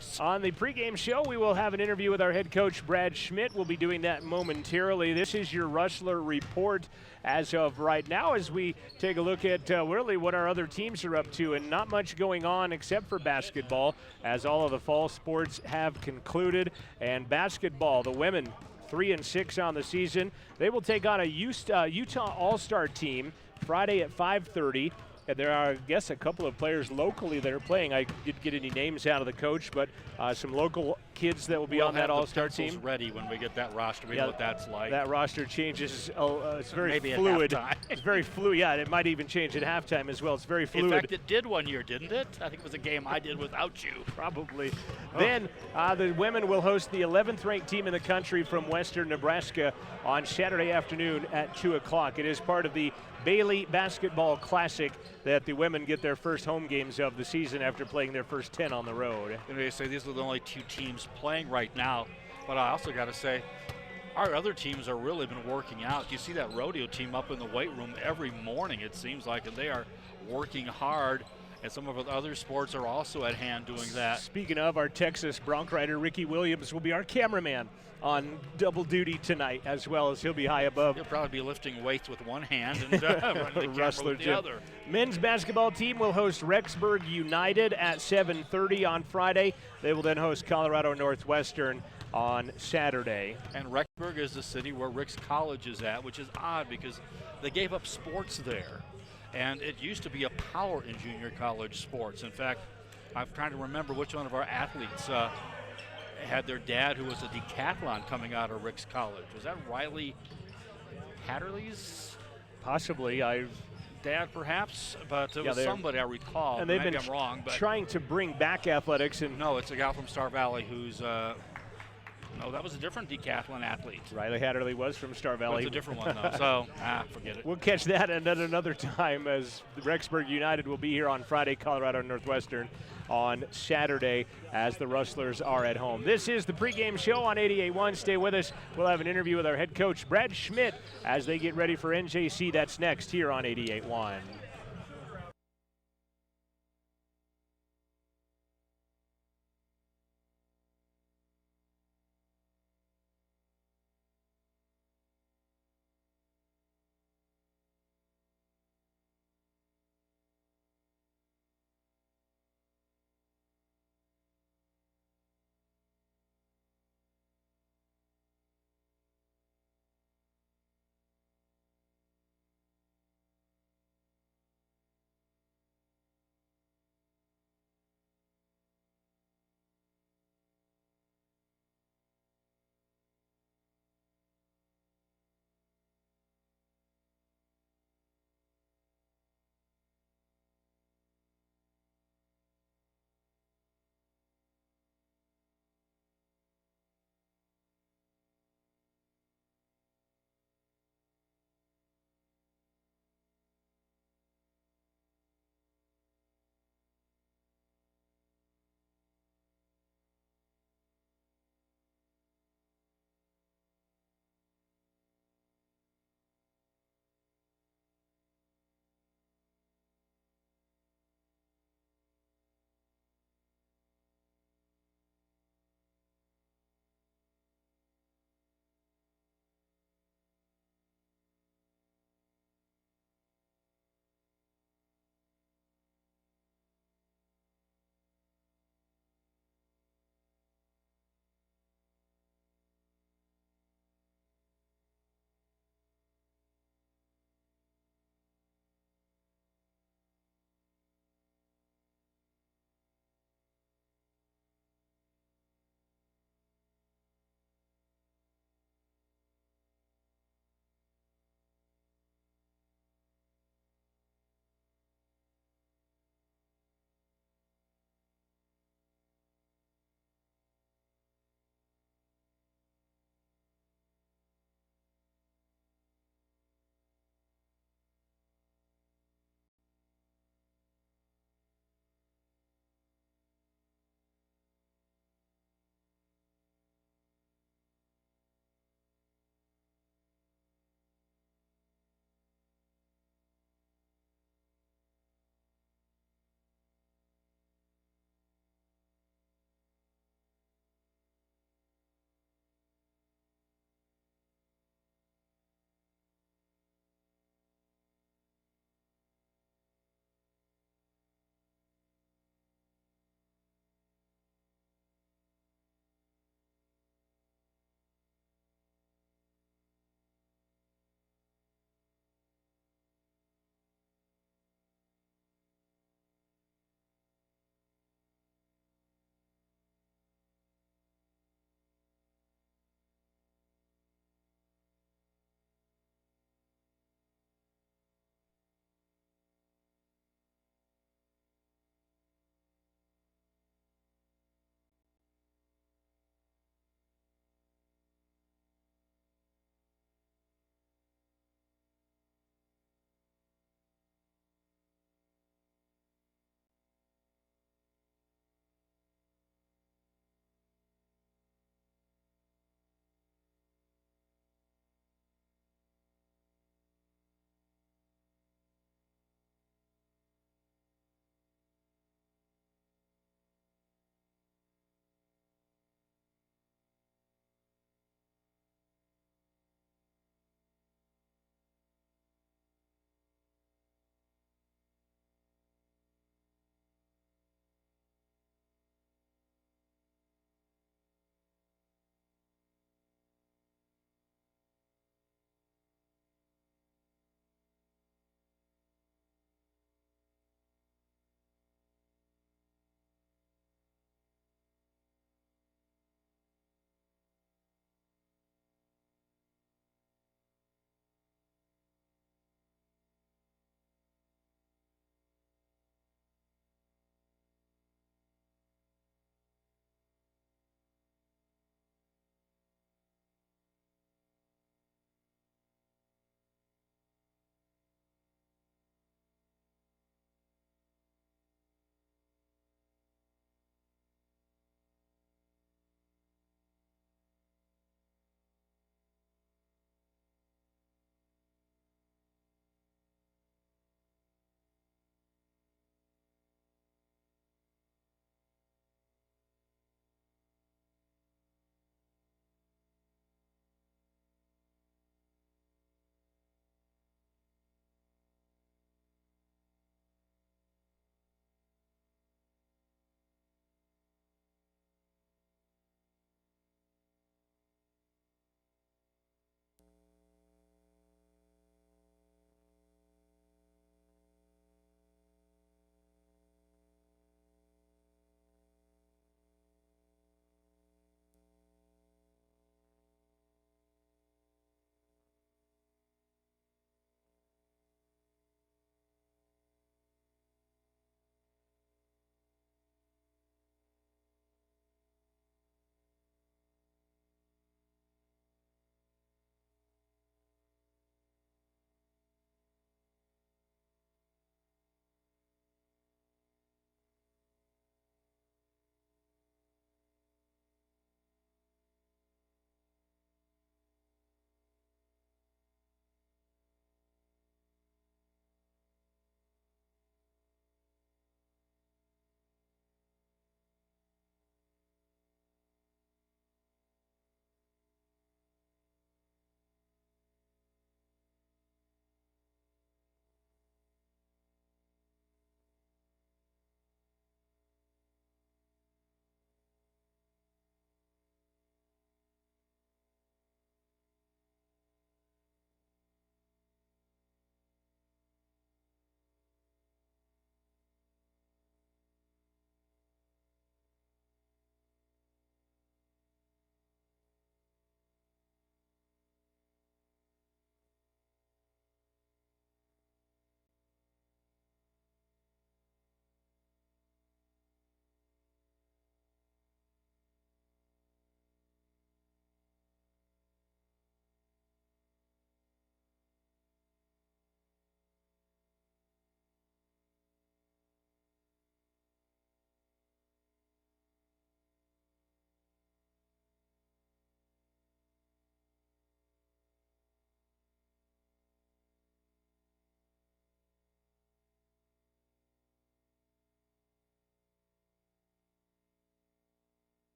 Nice. On the pregame show, we will have an interview with our head coach, Brad Schmidt. We'll be doing that momentarily. This is your Rustler report as of right now as we take a look at really what our other teams are up to, and not much going on except for basketball, as all of the fall sports have concluded. And basketball, the women 3-6 on the season. They will take on a Utah All-Star team Friday at 5:30. And there are, I guess, a couple of players locally that are playing. I didn't get any names out of the coach, but some local kids that will be on that All-Star team. Ready when we get that roster. We know what that's like. That roster changes. It's very Maybe fluid. At halftime. It's very fluid. Yeah, it might even change at halftime as well. It's very fluid. In fact, it did one year, didn't it? I think it was a game I did without you. Probably. Then the women will host the 11th ranked team in the country from Western Nebraska on Saturday afternoon at 2 o'clock. It is part of the Bailey Basketball Classic that the women get their first home games of the season after playing their first 10 on the road. And they say these are the only two teams playing right now, but I also got to say our other teams are really been working out. You see that rodeo team up in the weight room every morning, it seems like, and they are working hard. And some of the other sports are also at hand doing that. Speaking of, our Texas Bronc rider Ricky Williams will be our cameraman on double duty tonight, as well as he'll be high above. He'll probably be lifting weights with one hand and running the camera with the other. Men's basketball team will host Rexburg United at 7:30 on Friday. They will then host Colorado Northwestern on Saturday. And Rexburg is the city where Rick's College is at, which is odd because they gave up sports there. And it used to be a power in junior college sports. In fact, I'm trying to remember which one of our athletes had their dad who was a decathlon coming out of Rick's College. Was that Riley Hatterley's? Possibly. Dad, perhaps, but it was somebody I recall. And they've maybe been I'm wrong, but trying to bring back athletics. And no, it's a guy from Star Valley who's no, that was a different decathlon athlete. Riley Hatterley was from Star Valley. It's a different one, though, so forget it. We'll catch that at another time, as the Rexburg United will be here on Friday, Colorado Northwestern on Saturday, as the Rustlers are at home. This is the pregame show on 88.1. Stay with us. We'll have an interview with our head coach, Brad Schmidt, as they get ready for NJC. That's next here on 88.1.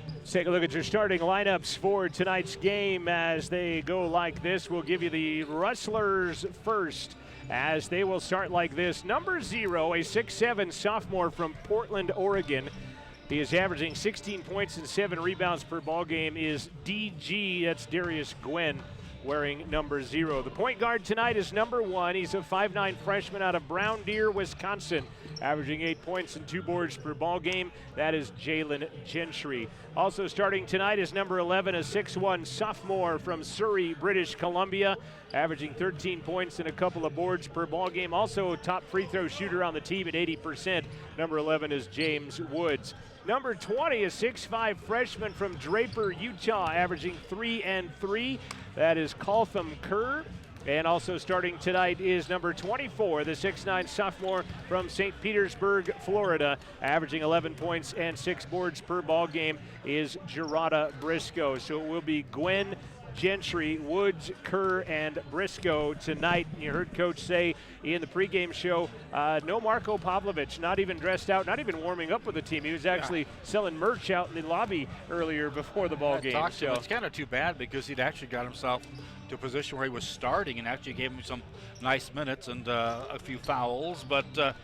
Let's take a look at your starting lineups for tonight's game as they go like this. We'll give you the Rustlers first as they will start like this. Number 0, a 6'7" sophomore from Portland, Oregon. He is averaging 16 points and 7 rebounds per ball game, is DG, that's Darius Gwen, wearing number 0. The point guard tonight is number 1. He's a 5'9" freshman out of Brown Deer, Wisconsin, averaging 8 points and 2 boards per ball game. That is Jalen Gentry. Also starting tonight is number 11, a 6'1" sophomore from Surrey, British Columbia, averaging 13 points and a couple of boards per ball game. Also a top free throw shooter on the team at 80%. Number 11 is James Woods. Number 20, a 6'5" freshman from Draper, Utah, averaging 3 and 3. That is Coltham Kerr. And also starting tonight is number 24, the 6'9" sophomore from St. Petersburg, Florida, averaging 11 points and 6 boards per ball game, is Gerarda Briscoe. So it will be Gwen, Gentry, Woods, Kerr, and Briscoe tonight. You heard Coach say in the pregame show, no Marko Pavlovic, not even dressed out, not even warming up with the team. He was actually selling merch out in the lobby earlier before the ball game. So it's kind of too bad because he'd actually got himself to a position where he was starting and actually gave him some nice minutes and a few fouls. But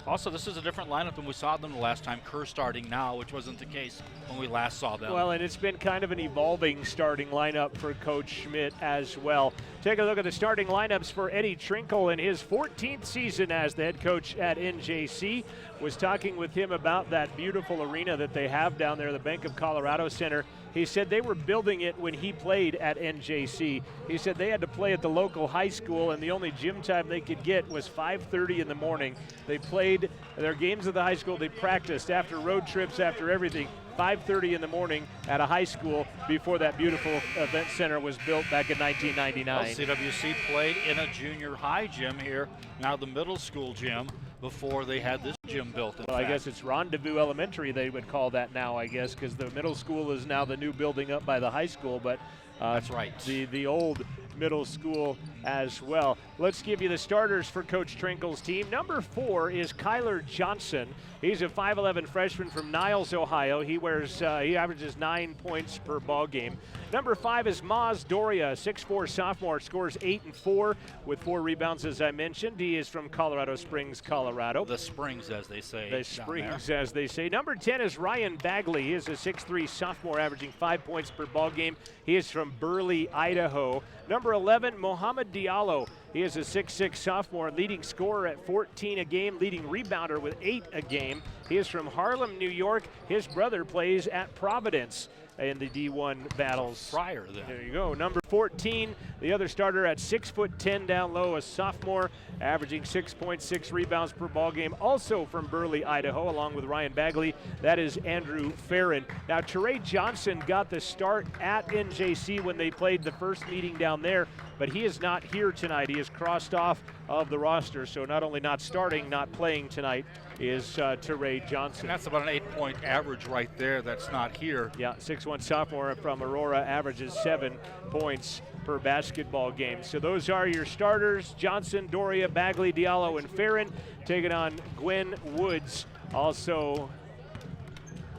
also, this is a different lineup than we saw them the last time. Kerr starting now, which wasn't the case when we last saw them. Well, and it's been kind of an evolving starting lineup for Coach Schmidt as well. Take a look at the starting lineups for Eddie Trinkle in his 14th season as the head coach at NJC. Was talking with him about that beautiful arena that they have down there, the Bank of Colorado Center. He said they were building it when he played at NJC. He said they had to play at the local high school, and the only gym time they could get was 5:30 in the morning. They played their games at the high school. They practiced after road trips, after everything, 5:30 in the morning at a high school before that beautiful event center was built back in 1999. Well, CWC played in a junior high gym here, now the middle school gym, before they had this gym built. Well, I guess it's Rendezvous Elementary they would call that now, I guess, because the middle school is now the new building up by the high school, but that's right. The old middle school as well. Let's give you the starters for Coach Trinkle's team. Number 4 is Kyler Johnson. He's a 5'11" freshman from Niles, Ohio. He averages 9 points per ball game. Number 5 is Maz Doria, 6'4" sophomore, scores 8 and 4 with 4 rebounds, as I mentioned. He is from Colorado Springs, Colorado. The Springs, as they say. The Springs, as they say. Number 10 is Ryan Bagley. He is a 6'3" sophomore, averaging 5 points per ball game. He is from Burley, Idaho. Number 11, Mohamed Diallo. He is a 6'6" sophomore, leading scorer at 14 a game, leading rebounder with 8 a game. He is from Harlem, New York. His brother plays at Providence in the D1 battles. Fryer, then. There you go. Number 14, the other starter at 6'10" down low, a sophomore, averaging 6.6 rebounds per ball game, also from Burley, Idaho, along with Ryan Bagley. That is Andrew Farron. Now, Teray Johnson got the start at NJC when they played the first meeting down there, but he is not here tonight. He is crossed off of the roster, so not only not starting, not playing tonight is Teray Johnson. And that's about an 8-point average right there that's not here. Yeah, 6'1" sophomore from Aurora, averages 7 points per basketball game. So those are your starters: Johnson, Doria, Bagley, Diallo, and Farron, taking on Gwen, Woods, also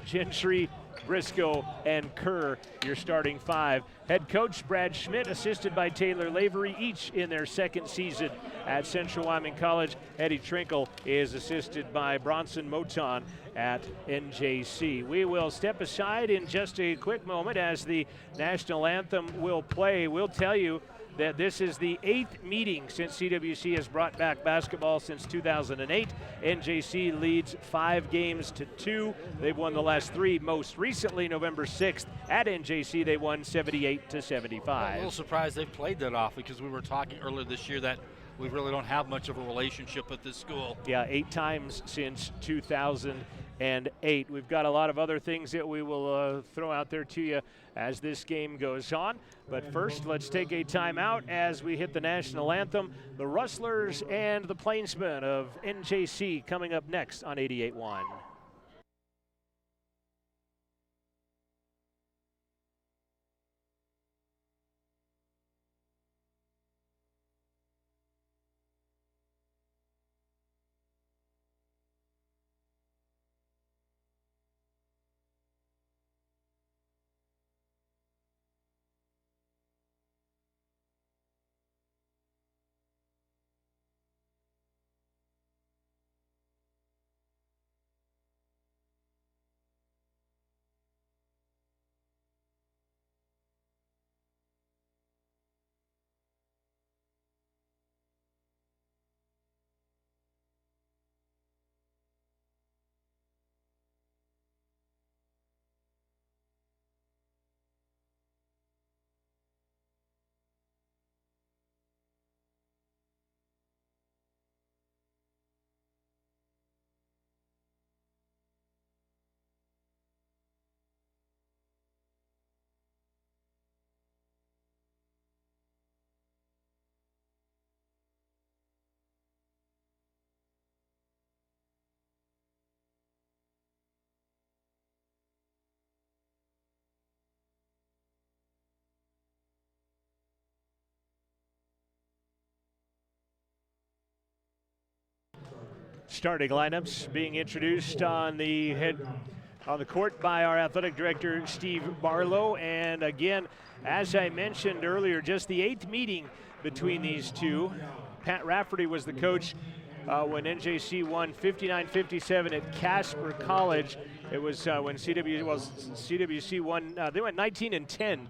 Gentry, Briscoe, and Kerr, your starting 5. Head coach Brad Schmidt, assisted by Taylor Lavery, each in their second season at Central Wyoming College. Eddie Trinkle is assisted by Bronson Moton at NJC. We will step aside in just a quick moment as the national anthem will play. We'll tell you that this is the 8th meeting since CWC has brought back basketball since 2008. NJC leads 5 games to 2. They've won the last 3. Most recently, November 6th at NJC, they won 78 to 75. I'm a little surprised they played that off because we were talking earlier this year that we really don't have much of a relationship with this school. Yeah, 8 times since 2008. We've got a lot of other things that we will throw out there to you as this game goes on. But first, let's take a timeout as we hit the national anthem. The Rustlers and the Plainsmen of NJC coming up next on 88.1. Starting lineups being introduced on the court by our athletic director, Steve Barlow. And again, as I mentioned earlier, just the 8th meeting between these two. Pat Rafferty was the coach when NJC won 59-57 at Casper College. It was when CWC won, they went 19-10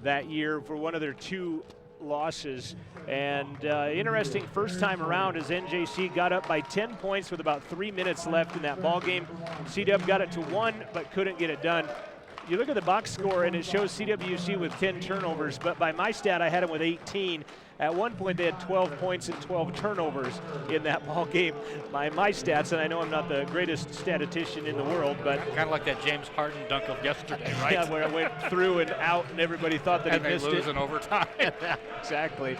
that year for one of their 2 losses. And interesting first time around as NJC got up by 10 points with about 3 minutes left in that ball game. CW got it to 1 but couldn't get it done. You look at the box score and it shows CWC with 10 turnovers, but by my stat I had them with 18. At one point they had 12 points and 12 turnovers in that ball game by my stats, and I know I'm not the greatest statistician in the world, but kind of like that James Harden dunk of yesterday, right? Yeah, where it went through and out and everybody thought that and he missed it. And they lose in overtime. Exactly.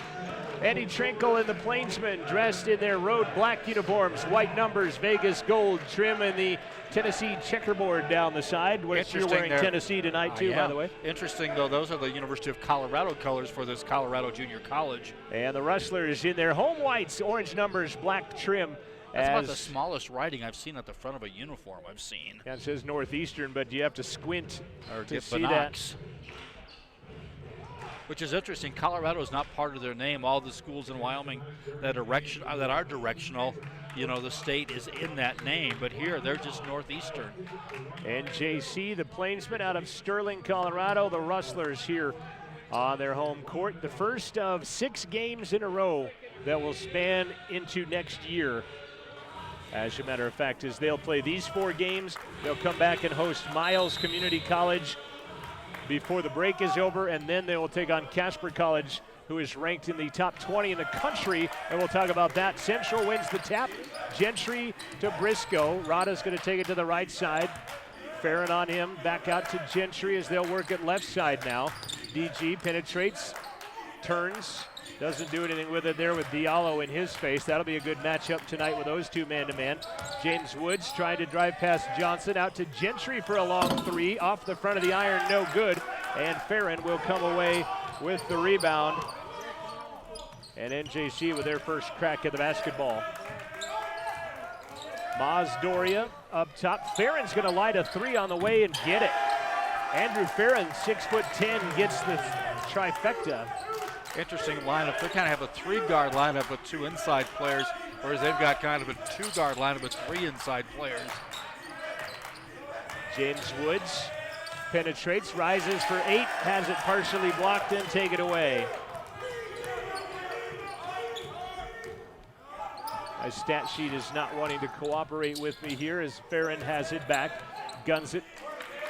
Eddie Trinkle and the Plainsmen dressed in their road black uniforms, white numbers, Vegas gold trim, and the Tennessee checkerboard down the side. You're wearing Tennessee tonight too, by the way. Interesting, though, those are the University of Colorado colors for this Colorado Junior College. And the Rustlers in their home whites, orange numbers, black trim. That's about the smallest writing I've seen at the front of a uniform I've seen. Yeah, it says Northeastern, but you have to squint or to get see that. Which is interesting. Colorado is not part of their name. All the schools in Wyoming that are directional, you know, the state is in that name. But here, they're just Northeastern. NJC, the Plainsmen out of Sterling, Colorado. The Rustlers here on their home court. The first of 6 games in a row that will span into next year. As a matter of fact, as they'll play these 4 games, they'll come back and host Miles Community College before the break is over, and then they will take on Casper College, who is ranked in the top 20 in the country, and we'll talk about that. Central wins the tap. Gentry to Briscoe. Rada's going to take it to the right side. Farron on him, back out to Gentry as they'll work at left side now. DG penetrates, turns, doesn't do anything with it there with Diallo in his face. That'll be a good matchup tonight with those 2 man-to-man. James Woods trying to drive past Johnson, out to Gentry for a long 3, off the front of the iron, no good. And Farron will come away with the rebound. And NJC with their first crack at the basketball. Maz Doria up top. Farron's gonna light a 3 on the way and get it. Andrew Farron, 6'10", gets the trifecta. Interesting lineup. They kind of have a 3-guard lineup with 2 inside players, whereas they've got kind of a 2-guard lineup with 3 inside players. James Woods penetrates, rises for 8, has it partially blocked and take it away. My stat sheet is not wanting to cooperate with me here as Farron has it back, guns it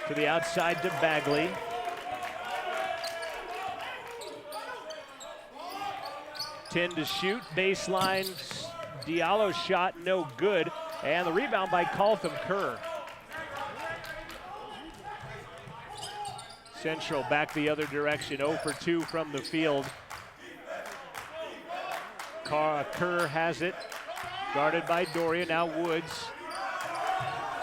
to the outside to Bagley. 10 to shoot, baseline, Diallo shot, no good, and the rebound by Coltham Kerr. Central back the other direction, 0 for 2 from the field. Kerr has it, guarded by Doria, now Woods.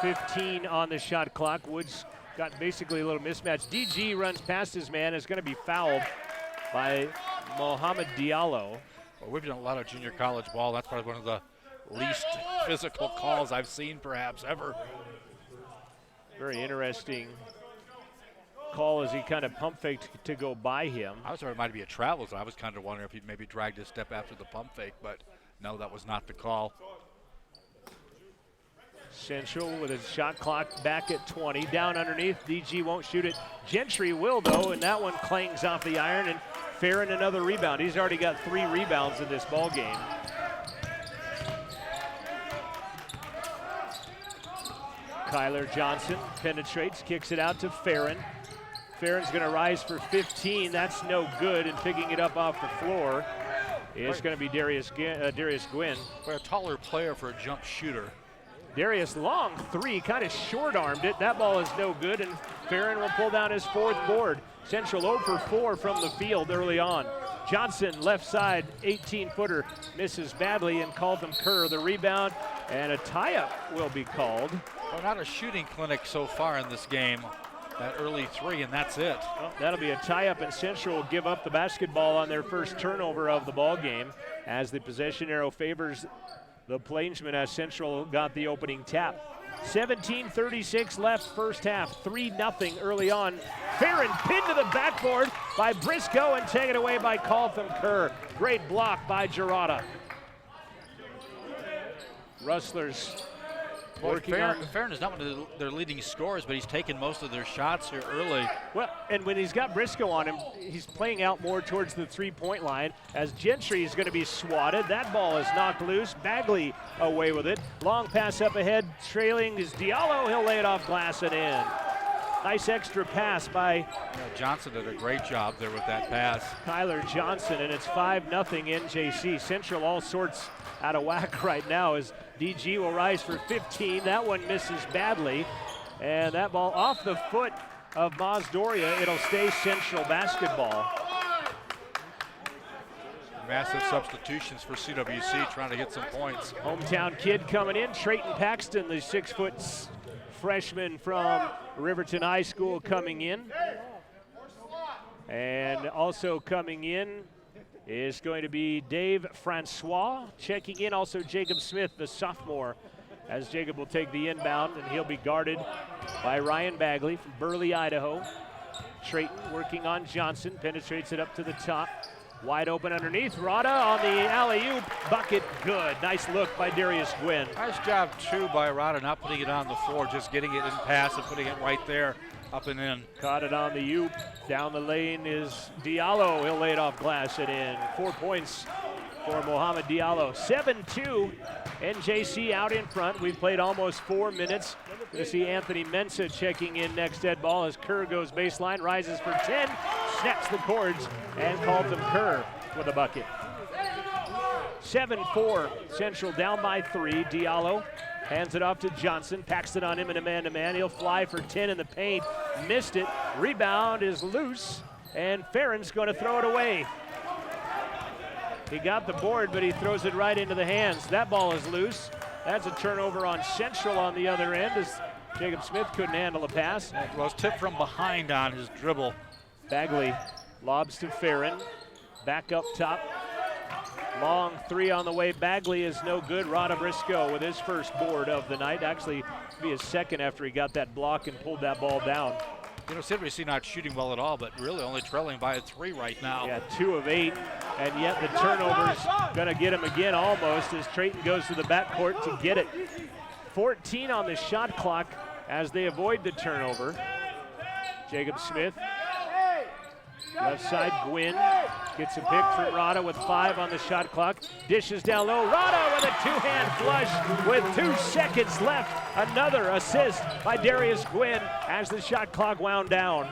15 on the shot clock. Woods got basically a little mismatch. DG runs past his man, is going to be fouled by Mohamed Diallo. Well, we've done a lot of junior college ball. That's probably one of the least physical calls I've seen perhaps ever. Very interesting call as he kind of pump faked to go by him. I was worried it might be a travel, so I was kind of wondering if he'd maybe dragged his step after the pump fake, but no, that was not the call. Central with his shot clock back at 20. Down underneath, DG won't shoot it. Gentry will though, and that one clangs off the iron, and Farron another rebound. He's already got 3 rebounds in this ball game. Kyler Johnson penetrates, kicks it out to Farron. Farron's gonna rise for 15, that's no good, and picking it up off the floor is gonna be Darius Gwynn. For a taller player for a jump shooter. Darius long 3, kind of short-armed it. That ball is no good, and Farron will pull down his 4th board. Central 0 for 4 from the field early on. Johnson, left side, 18-footer, misses badly, and Coltham Kerr the rebound, and a tie-up will be called. Well, not a shooting clinic so far in this game. That early 3, and that's it. Well, that'll be a tie-up, and Central will give up the basketball on their first turnover of the ball game as the possession arrow favors the Plainsmen as Central got the opening tap. 17:36 left first half, 3-0 early on. Farron pinned to the backboard by Briscoe and taken away by Coltham Kerr. Great block by Gerada. Rustlers working on. Farron is not one of their leading scorers, but he's taken most of their shots here early. Well, and when he's got Briscoe on him, he's playing out more towards the three-point line as Gentry is going to be swatted. That ball is knocked loose. Bagley away with it. Long pass up ahead. Trailing is Diallo. He'll lay it off glass and in. Nice extra pass by Johnson did a great job there with that pass. Kyler Johnson, and it's 5-0 NJC. Central all sorts out of whack right now as DG will rise for 15. That one misses badly. And that ball off the foot of Maz Doria. It'll stay Central basketball. Massive substitutions for CWC trying to get some points. Hometown kid coming in, Trayton Paxton, the 6-foot freshman from Riverton High School coming in. And also coming in is going to be Dave Francois. Checking in also Jacob Smith, the sophomore, as Jacob will take the inbound, and he'll be guarded by Ryan Bagley from Burley, Idaho. Trayton working on Johnson, penetrates it up to the top. Wide open underneath. Rada on the alley-oop. Bucket good. Nice look by Darius Gwynn. Nice job, too, by Rada, not putting it on the floor, just getting it in pass and putting it right there, up and in. Caught it on the oop. Down the lane is Diallo. He'll lay it off glass and in. 4 points for Mohamed Diallo. 7-2. NJC out in front. We've played almost 4 minutes. Going to see Anthony Mensah checking in next dead ball as Kerr goes baseline, rises for 10, snaps the cords, and Coltham Kerr with a bucket. 7-4, Central down by 3. Diallo hands it off to Johnson. Paxton on him in a man-to-man. He'll fly for 10 in the paint. Missed it. Rebound is loose, and Farron's going to throw it away. He got the board, but he throws it right into the hands. That ball is loose. That's a turnover on Central on the other end as Jacob Smith couldn't handle a pass. Well, it's tipped from behind on his dribble. Bagley lobs to Farron. Back up top. Long three on the way. Bagley is no good. Rada Briscoe with his first board of the night. Actually, be his second after he got that block and pulled that ball down. You know, CWC not shooting well at all, but really only trailing by a 3 right now. Yeah, 2 of 8, and yet the turnover's going to get him again almost as Trayton goes to the backcourt to get it. 14 on the shot clock as they avoid the turnover. Jacob Smith, left side, Gwynn gets a pick from Rada with 5 on the shot clock. Dishes down low. Rada with a 2-hand flush with 2 seconds left. Another assist by Darius Gwynn as the shot clock wound down.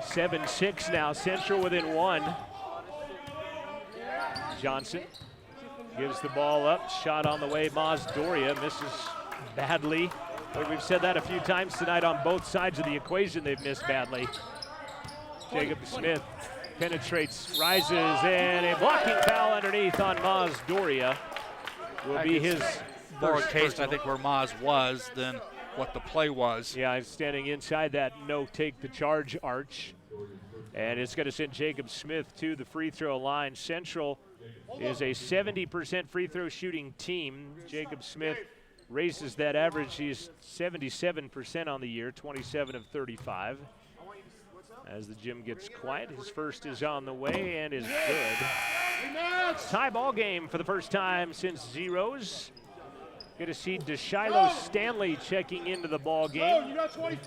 7-6 now. Central within 1. Johnson gives the ball up. Shot on the way. Maz Doria misses badly. But we've said that a few times tonight on both sides of the equation. They've missed badly. Jacob Smith penetrates, rises, and a blocking foul underneath on Maz Doria will be his more a case, I think, where Maz was than what the play was. Yeah, he's standing inside that no take the charge arch. And it's going to send Jacob Smith to the free throw line. Central is a 70% free throw shooting team. Jacob Smith raises that average. He's 77% on the year, 27 of 35. As the gym gets quiet, his first is on the way and is good. Tie ball game for the first time since zeros. Good to see DeShiloh Stanley checking into the ball game.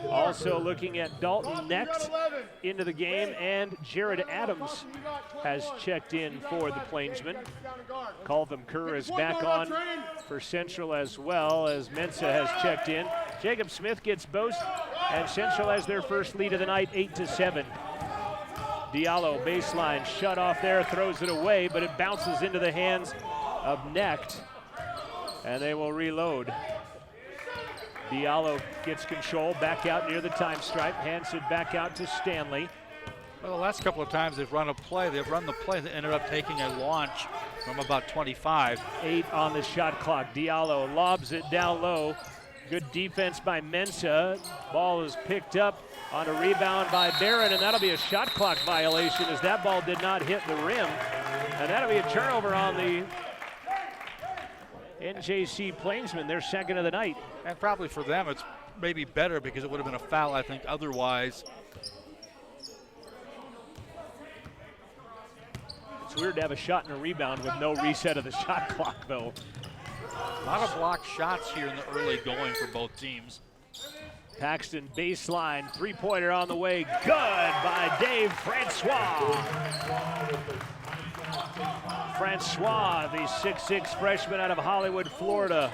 Also looking at Dalton Necht into the game, and Jared Adams has checked in for the Plainsmen. Coltham Kerr is back on for Central as well as Mensah has checked in. Jacob Smith gets both, and Central has their first lead of the night, 8-7. Diallo baseline shut off there, throws it away, but it bounces into the hands of Necht. And they will reload. Diallo gets control, back out near the time stripe, hands it back out to Stanley. Well, the last couple of times they've run the play, they ended up taking a launch from about 25. 8 on the shot clock. Diallo lobs it down low. Good defense by Mensah. Ball is picked up on a rebound by Barron, and that'll be a shot clock violation as that ball did not hit the rim. And that'll be a turnover on the NJC Plainsmen, their second of the night. And probably for them, it's maybe better because it would have been a foul, I think, otherwise. It's weird to have a shot and a rebound with no reset of the shot clock, though. A lot of blocked shots here in the early going for both teams. Paxton baseline, three-pointer on the way. Good by Dave Francois. Francois, the 6'6 freshman out of Hollywood, Florida.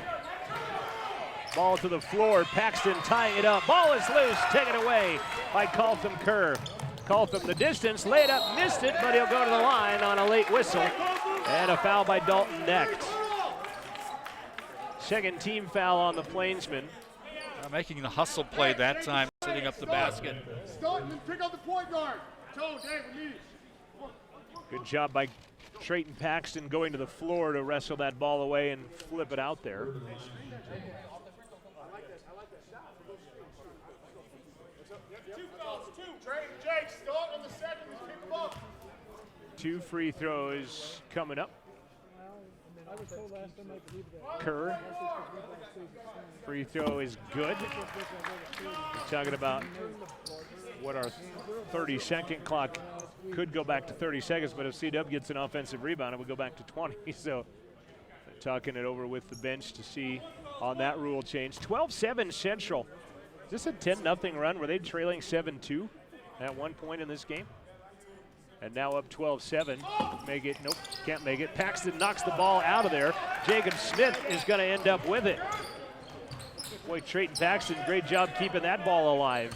Ball to the floor. Paxton tying it up. Ball is loose. Taken away by Coltham Kerr. Coltham the distance. Laid up, missed it, but he'll go to the line on a late whistle. And a foul by Dalton Necht. Second team foul on the Plainsmen. Making the hustle play that time, setting up the basket. Start and pick up the point guard. Good job by Trayton Paxton going to the floor to wrestle that ball away and flip it out there. Two free throws coming up. Kerr. Free throw is good. We're talking about what our 30-second clock could go back to 30 seconds, but if CW gets an offensive rebound, it would go back to 20. So talking it over with the bench to see on that rule change. 12-7 Central. Is this a 10-0 run? Were they trailing 7-2 at one point in this game? And now up 12-7. Make it, nope, can't make it. Paxton knocks the ball out of there. Jacob Smith is going to end up with it. Boy, Trayton Paxton, great job keeping that ball alive.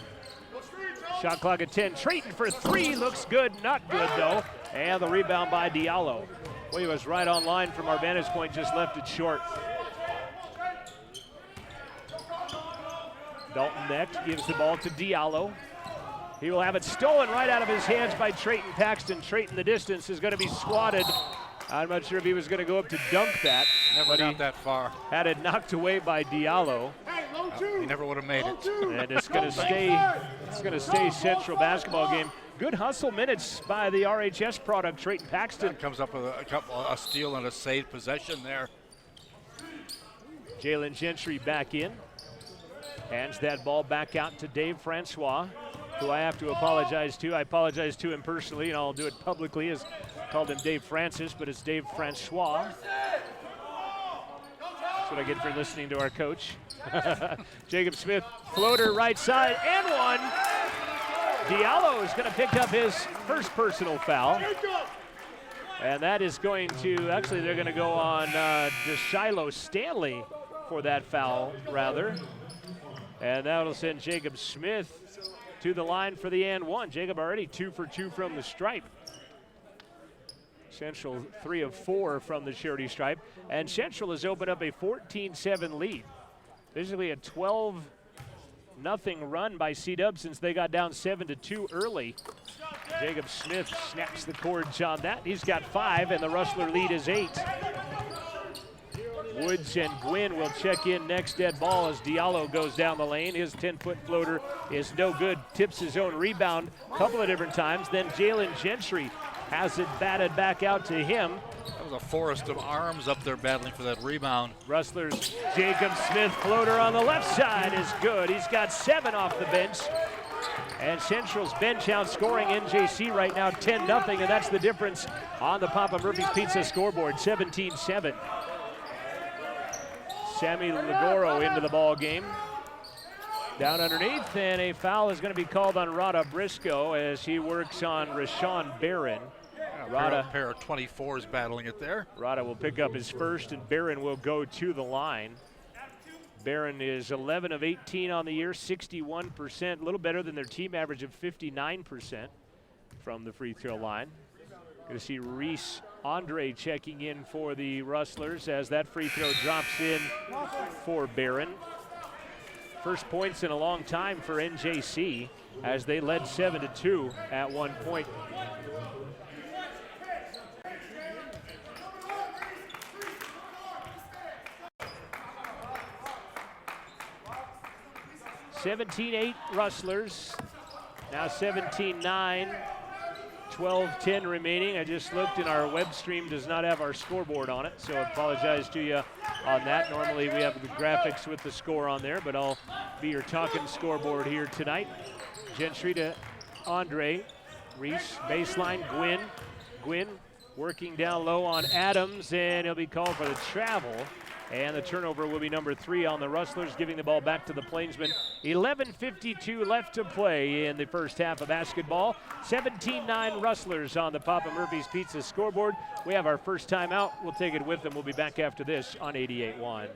Shot clock at 10. Trayton for three, looks good, not good though. And the rebound by Diallo. Boy, he was right on line from our vantage point, just left it short. Dalton Necht gives the ball to Diallo. He will have it stolen right out of his hands by Trayton Paxton. Trayton, the distance, is going to be swatted. I'm not sure if he was going to go up to dunk that. Never got that far. Had it knocked away by Diallo. He never would have made it. And it's going to stay Central basketball game. Good hustle minutes by the RHS product, Trayton Paxton. That comes up with a steal and a saved possession there. Jalen Gentry back in. Hands that ball back out to Dave Francois, who I have to apologize to. I apologize to him personally, and I'll do it publicly, as called him Dave Francis, but it's Dave Francois. That's what I get for listening to our coach. Jacob Smith, floater right side, and one. Diallo is going to pick up his first personal foul. And that is going to, actually they're going to go on DeShiloh Stanley for that foul, rather. And that'll send Jacob Smith to the line for the and one. Jacob already 2 for 2 from the stripe. Central 3 of 4 from the charity stripe. And Central has opened up a 14-7 lead. Basically a 12-0 run by C-Dub since they got down 7-2 early. Jacob Smith snaps the cords on that. He's got 5, and the Rustler lead is 8. Woods and Gwynn will check in next. Dead ball as Diallo goes down the lane. His 10-foot floater is no good. Tips his own rebound a couple of different times. Then Jalen Gentry has it batted back out to him. That was a forest of arms up there battling for that rebound. Rustlers, Jacob Smith floater on the left side is good. He's got 7 off the bench. And Central's bench outscoring NJC right now 10-0, and that's the difference on the Papa Murphy's Pizza scoreboard, 17-7. Sammy Ligoro into the ball game. Down underneath, and a foul is going to be called on Rada Briscoe as he works on Rashawn Barron. Rada, a pair of 24s battling it there. Rada will pick up his first, and Barron will go to the line. Barron is 11 of 18 on the year, 61%, a little better than their team average of 59% from the free throw line. Going to see Reese Andre checking in for the Rustlers as that free throw drops in for Barron. First points in a long time for NJC as they led 7-2 at one point. (17-8) Rustlers, now 17-9 12:10 remaining. I just looked and our web stream does not have our scoreboard on it, so I apologize to you on that. Normally we have the graphics with the score on there, but I'll be your talking scoreboard here tonight. Gentry to Andre. Reese, baseline, Gwynn. Gwynn working down low on Adams, and he'll be called for the travel. And the turnover will be number 3 on the Rustlers, giving the ball back to the Plainsmen. 11:52 left to play in the first half of basketball. 17-9 Rustlers on the Papa Murphy's Pizza scoreboard. We have our first timeout. We'll take it with them. We'll be back after this on 88.1.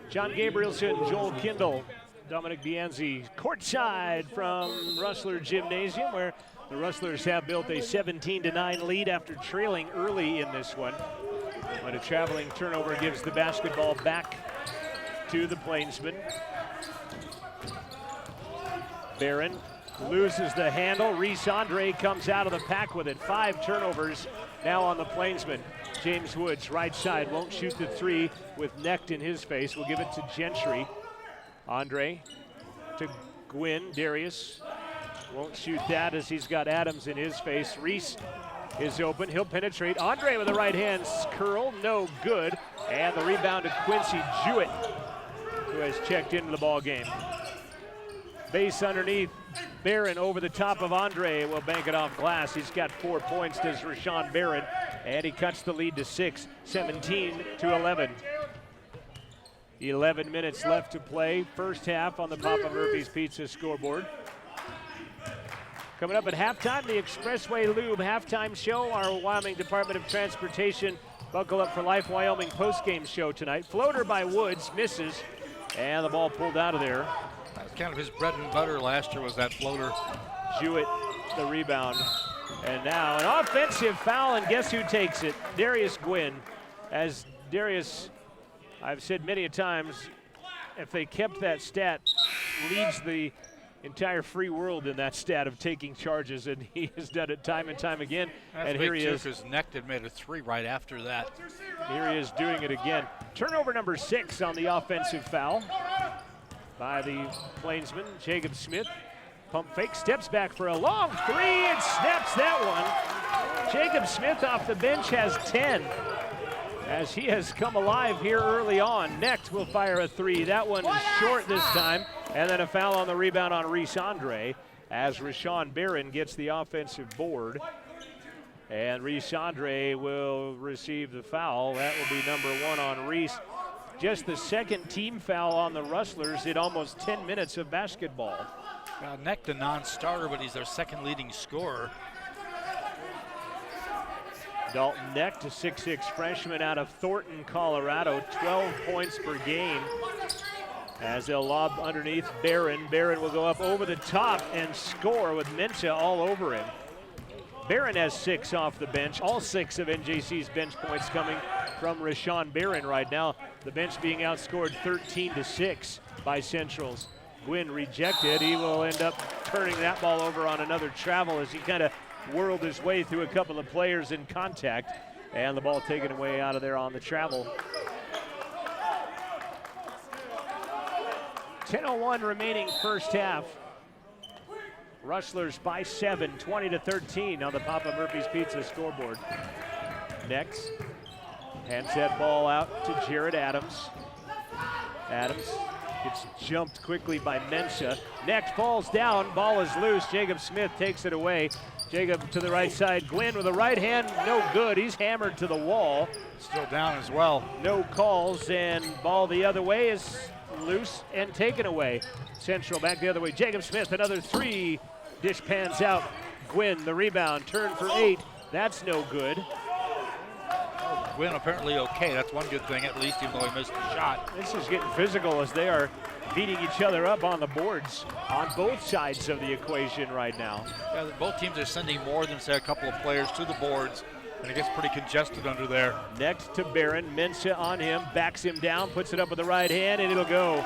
John Gabrielson, Joel Kindle, Dominic Bianzi, courtside from Rustler Gymnasium, where the Rustlers have built a 17-9 lead after trailing early in this one. But a traveling turnover gives the basketball back to the Plainsmen. Barron loses the handle. Reese Andre comes out of the pack with it. 5 turnovers now on the Plainsmen. James Woods, right side, won't shoot the 3 with Necht in his face. We'll give it to Gentry. Andre to Gwynn. Darius won't shoot that as he's got Adams in his face. Reese is open. He'll penetrate. Andre with the right hand curl. No good. And the rebound to Quincy Jewett, who has checked into the ball game. Base underneath. Barron over the top of Andre will bank it off glass. He's got 4 points, does Rashawn Barron, and he cuts the lead to 6, 17-11. 11 minutes left to play. First half on the Papa Murphy's Pizza scoreboard. Coming up at halftime, the Expressway Lube halftime show, our Wyoming Department of Transportation Buckle Up for Life Wyoming postgame show tonight. Floater by Woods, misses, and the ball pulled out of there. That's kind of his bread and butter last year, was that floater. Jewett, the rebound. And now an offensive foul, and guess who takes it? Darius Gwynn. As Darius, I've said many a times, if they kept that stat, leads the entire free world in that stat of taking charges, and he has done it time and time again. That's and here he is. His neck had made a 3 right after that. Here he is doing it again. Turnover number 6 on the offensive foul by the Plainsman. Jacob Smith, pump fake, steps back for a long 3 and snaps that one. Jacob Smith off the bench has 10 as he has come alive here early on. Next will fire a 3. That one is short this time. And then a foul on the rebound on Reese Andre as Rashawn Barron gets the offensive board. And Reese Andre will receive the foul. That will be number 1 on Reese. Just the second team foul on the Rustlers in almost 10 minutes of basketball. Necht a non-starter, but he's their second leading scorer. Dalton Necht, a 6'6" freshman out of Thornton, Colorado, 12 points per game. As they'll lob underneath Barron. Barron will go up over the top and score with Mensah all over him. Barron has 6 off the bench. All 6 of NJC's bench points coming from Rashawn Barron right now. The bench being outscored 13-6 by Centrals. Gwynn rejected. He will end up turning that ball over on another travel as he kind of whirled his way through a couple of players in contact. And the ball taken away out of there on the travel. 10:01 remaining first half. Rustlers by 7, 20-13 on the Papa Murphy's Pizza scoreboard. Next, hands that ball out to Jared Adams. Adams gets jumped quickly by Mensah. Next falls down, ball is loose. Jacob Smith takes it away. Jacob to the right side. Gwynn with a right hand, no good. He's hammered to the wall. Still down as well. No calls, and ball the other way is loose and taken away. Central back the other way. Jacob Smith, another 3. Dish pans out. Gwynn, the rebound, turn for 8. That's no good. Gwynn apparently okay. That's one good thing, at least, even though he missed the shot. This is getting physical as they are beating each other up on the boards on both sides of the equation right now. Yeah, both teams are sending more than, say, a couple of players to the boards, and it gets pretty congested under there. Next to Barron, Mensah on him, backs him down, puts it up with the right hand, and it'll go.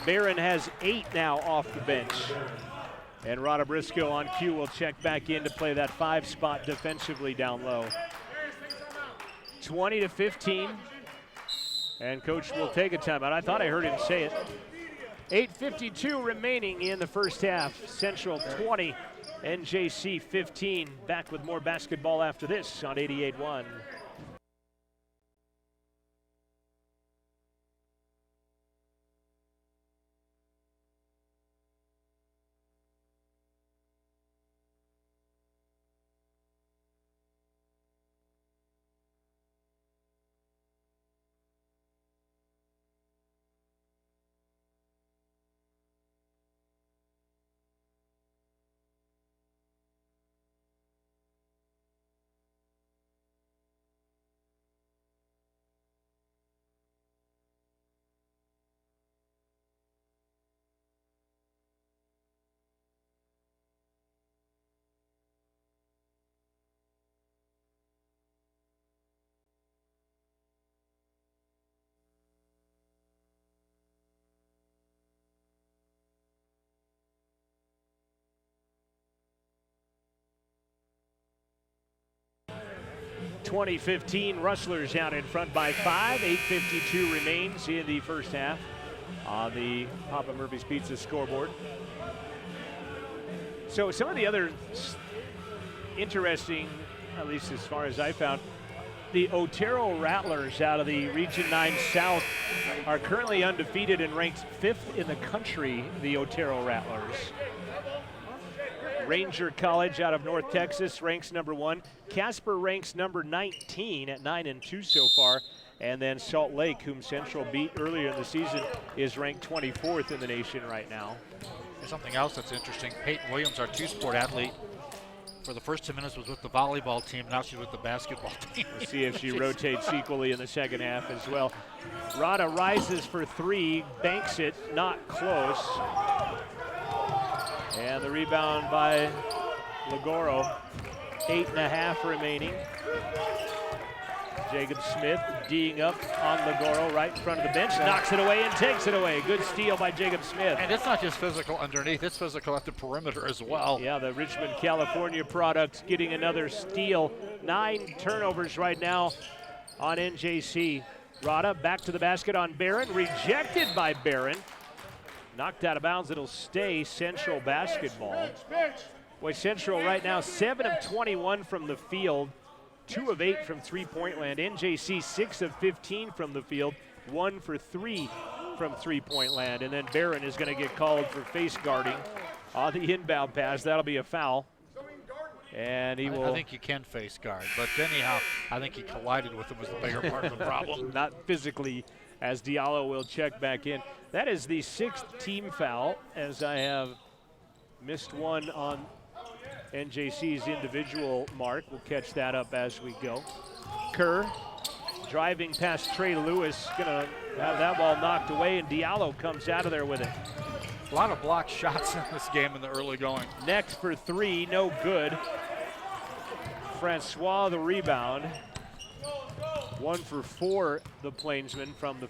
Barron has 8 now off the bench. And Rada Briscoe on cue will check back in to play that 5 spot defensively down low. 20-15. And coach will take a timeout. I thought I heard him say it. 8:52 remaining in the first half. Central 20, NJC 15. Back with more basketball after this on 88.1. (2015) Rustlers out in front by 5. 8:52 remains in the first half on the Papa Murphy's Pizza scoreboard. So some of the other interesting, at least as far as I found, the Otero Rattlers out of the Region 9 South are currently undefeated and ranked 5th in the country, the Otero Rattlers. Ranger College out of North Texas ranks number 1. Casper ranks number 19 at 9-2 so far. And then Salt Lake, whom Central beat earlier in the season, is ranked 24th in the nation right now. There's something else that's interesting. Peyton Williams, our two-sport athlete, for the first 2 minutes was with the volleyball team. Now she's with the basketball team. We'll see if she rotates equally in the second half as well. Rada rises for 3, banks it, not close. And the rebound by Lagoro. 8.5 remaining. Jacob Smith D'ing up on Lagoro right in front of the bench, knocks it away and takes it away. Good steal by Jacob Smith. And it's not just physical underneath, it's physical at the perimeter as well. Yeah, the Richmond, California product getting another steal. 9 turnovers right now on NJC. Rada back to the basket on Barron, rejected by Barron. Knocked out of bounds, it'll stay Central basketball. Boy, Central right now 7 of 21 from the field, 2 of 8 from three-point land. NJC 6 of 15 from the field, 1 for 3 from three-point land. And then Barron is going to get called for face guarding on the inbound pass. That'll be a foul. And he will. I think you can face guard, but anyhow, I think he collided with him was the bigger part of the problem. Not physically, as Diallo will check back in. That is the 6th team foul, as I have missed one on NJC's individual mark. We'll catch that up as we go. Kerr driving past Trey Lewis, gonna have that ball knocked away, and Diallo comes out of there with it. A lot of blocked shots in this game in the early going. Next for 3, no good. Francois the rebound. 1 for 4, the Plainsman from the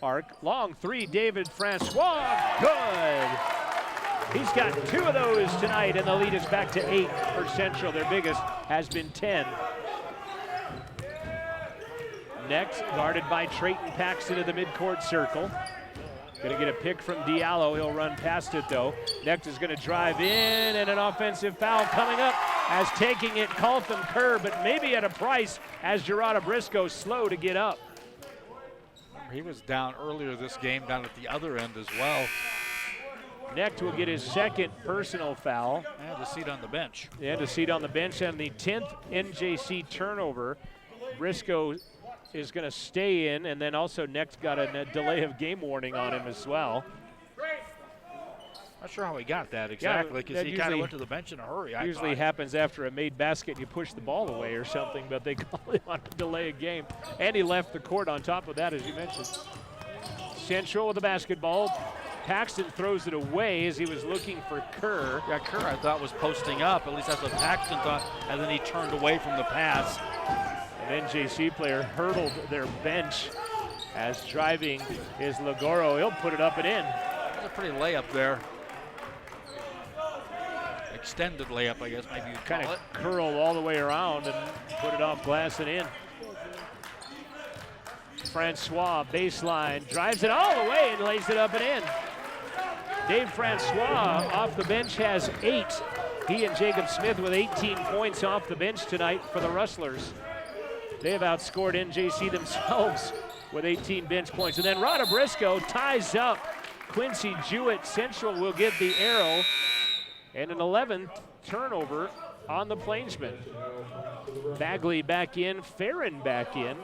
arc. Long 3, David Francois, good. He's got 2 of those tonight, and the lead is back to 8 for Central. Their biggest has been 10. Next, guarded by Trayton Paxton in the midcourt circle. Gonna get a pick from Diallo. He'll run past it though. Next is gonna drive in, and an offensive foul coming up as taking it Colton Kerr, but maybe at a price as Rada Briscoe slow to get up. He was down earlier this game, down at the other end as well. Necht will get his 2nd personal foul. And a seat on the bench. And a seat on the bench, and the 10th NJC turnover. Briscoe is going to stay in, and then also Necht got a delay of game warning on him as well. Not sure how he got that exactly, because he kind of went to the bench in a hurry. Usually happens after a made basket and you push the ball away or something, but they call him on a delay of game. And he left the court on top of that, as you mentioned. Central with the basketball. Paxton throws it away as he was looking for Kerr. Yeah, Kerr I thought was posting up, at least that's what Paxton thought, and then he turned away from the pass. An NJC player hurdled their bench as driving is Lagoro. He'll put it up and in. That's a pretty layup there. Extended layup, I guess maybe you'd call Kind it. of curled all the way around and put it off glass and in. Francois, baseline, drives it all the way and lays it up and in. Dave Francois off the bench has 8. He and Jacob Smith with 18 points off the bench tonight for the Rustlers. They have outscored NJC themselves with 18 bench points. And then Rada Briscoe ties up Quincy Jewett. Central will get the arrow. And an 11th turnover on the Plainsmen. Bagley back in, Farron back in.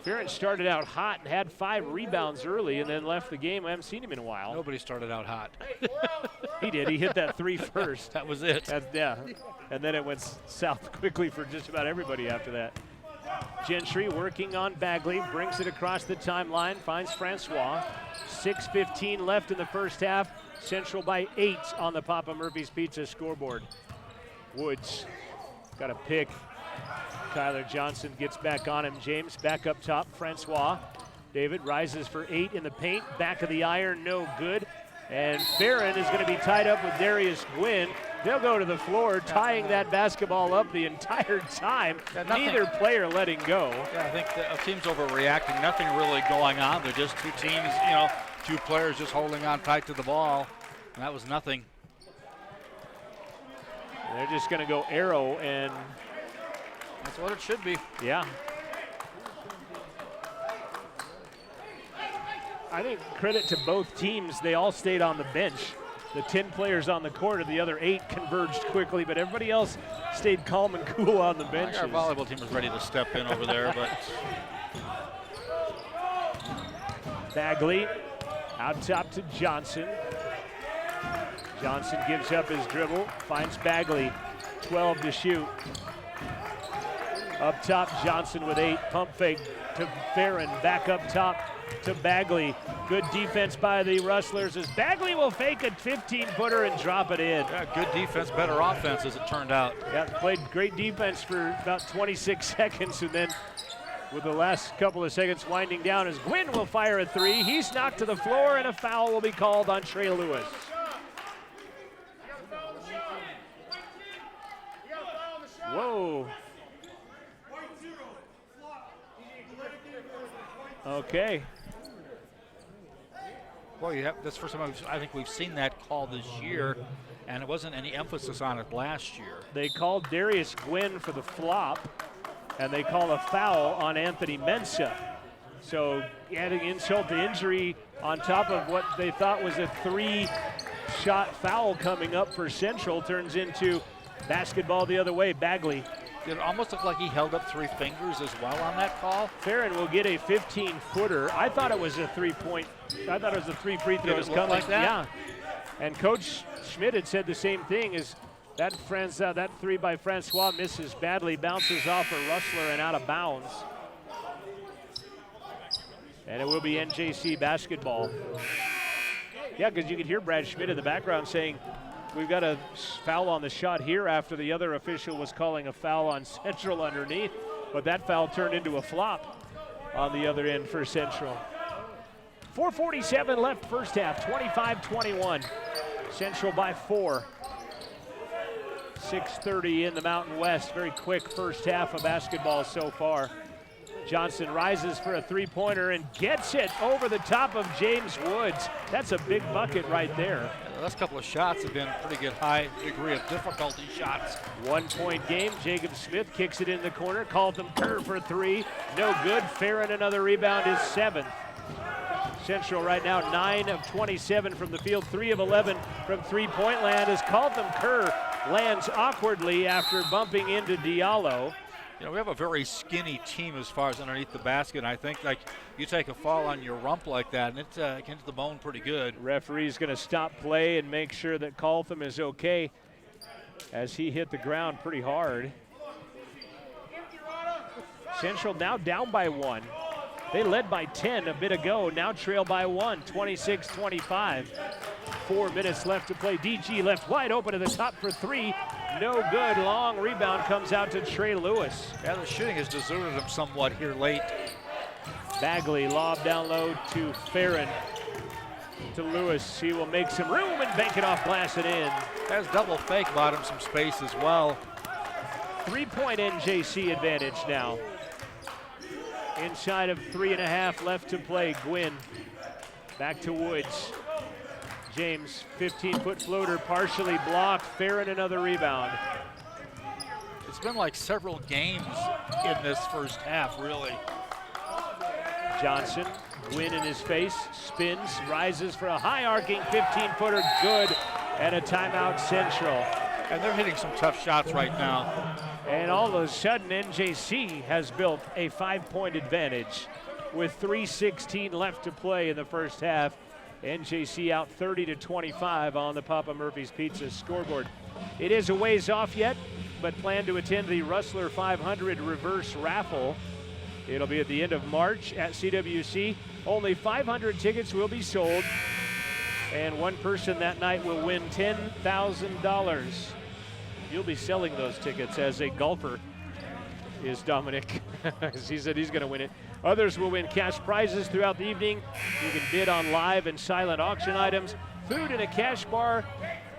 Farron started out hot and had 5 rebounds early and then left the game. I haven't seen him in a while. Nobody started out hot. He did. He hit that 3 first. That was it. Yeah. And then it went south quickly for just about everybody after that. Gentry working on Bagley, brings it across the timeline, finds Francois. 6:15 left in the first half. Central by 8 on the Papa Murphy's Pizza scoreboard. Woods got a pick. Kyler Johnson gets back on him. James back up top. Francois. David rises for 8 in the paint. Back of the iron, no good. And Farron is going to be tied up with Darius Gwynn. They'll go to the floor, tying that basketball up the entire time. Neither player letting go. Yeah, I think the team's overreacting. Nothing really going on. They're just two teams, 2 players just holding on tight to the ball. And that was nothing. They're just going to go arrow, and that's what it should be. Yeah. I think credit to both teams. They all stayed on the bench. The 10 players on the court, and the other 8 converged quickly, but everybody else stayed calm and cool on the benches. Our volleyball team was ready to step in over there, but Bagley out top to Johnson. Johnson gives up his dribble, finds Bagley, 12 to shoot. Up top, Johnson with 8, pump fake to Farron, back up top to Bagley. Good defense by the Rustlers as Bagley will fake a 15-footer and drop it in. yeah, good defense, better offense as it turned out. Yeah, played great defense for about 26 seconds, and then with the last couple of seconds winding down as Gwynn will fire a 3. He's knocked to the floor, and a foul will be called on Trey Lewis. Whoa. Okay. Well, that's the first time I think we've seen that call this year, and it wasn't any emphasis on it last year. They called Darius Gwynn for the flop, and they call a foul on Anthony Mensah. So adding insult to injury on top of what they thought was a 3-shot foul coming up for Central turns into basketball the other way. Bagley. It almost looked like he held up 3 fingers as well on that call. Farron will get a 15-footer. I thought it was a 3-point. I thought it was the 3 free throws look coming. like that? Yeah. And Coach Schmidt had said the same thing. Is that 3 by Francois misses badly, bounces off a Rustler and out of bounds. And it will be NJC basketball. Yeah, because you could hear Brad Schmidt in the background saying, we've got a foul on the shot here after the other official was calling a foul on Central underneath, but that foul turned into a flop on the other end for Central. 4:47 left first half, 25-21. Central by 4. 6:30 in the Mountain West. Very quick first half of basketball so far. Johnson rises for a 3-pointer and gets it over the top of James Woods. That's a big bucket right there. The last couple of shots have been pretty good, high degree of difficulty shots. 1-point game. Jacob Smith kicks it in the corner. Carlton Kerr for 3. No good. Farron another rebound, his 7th. Central right now 9 of 27 from the field, 3 of 11 from three-point land as Carlton Kerr lands awkwardly after bumping into Diallo. We have a very skinny team as far as underneath the basket. And I think like you take a fall on your rump like that, and it can hit the bone pretty good. Referee's going to stop play and make sure that Carlton is okay as he hit the ground pretty hard. Central now down by 1. They led by 10 a bit ago, now trail by 1, 26-25. 4 minutes left to play. DG left wide open to the top for 3. No good. Long rebound comes out to Trey Lewis. Yeah, the shooting has deserted him somewhat here late. Bagley lob down low to Farron. To Lewis. He will make some room and bank it off glass and in. That's double fake, bought him some space as well. 3-point NJC advantage now. Inside of 3.5 left to play. Gwynn back to Woods. James, 15-foot floater, partially blocked. Farron, another rebound. It's been like several games in this first half, really. Johnson, Gwynn in his face, spins, rises for a high arcing 15-footer, good, and a timeout Central. And they're hitting some tough shots right now. And all of a sudden, NJC has built a 5-point advantage with 3:16 left to play in the first half. NJC out 30-25 on the Papa Murphy's Pizza scoreboard. It is a ways off yet, but plan to attend the Rustler 500 reverse raffle. It'll be at the end of March at CWC. Only 500 tickets will be sold, and one person that night will win $10,000. You'll be selling those tickets as a golfer, is Dominic. He said he's going to win it. Others will win cash prizes throughout the evening. You can bid on live and silent auction items, food and a cash bar,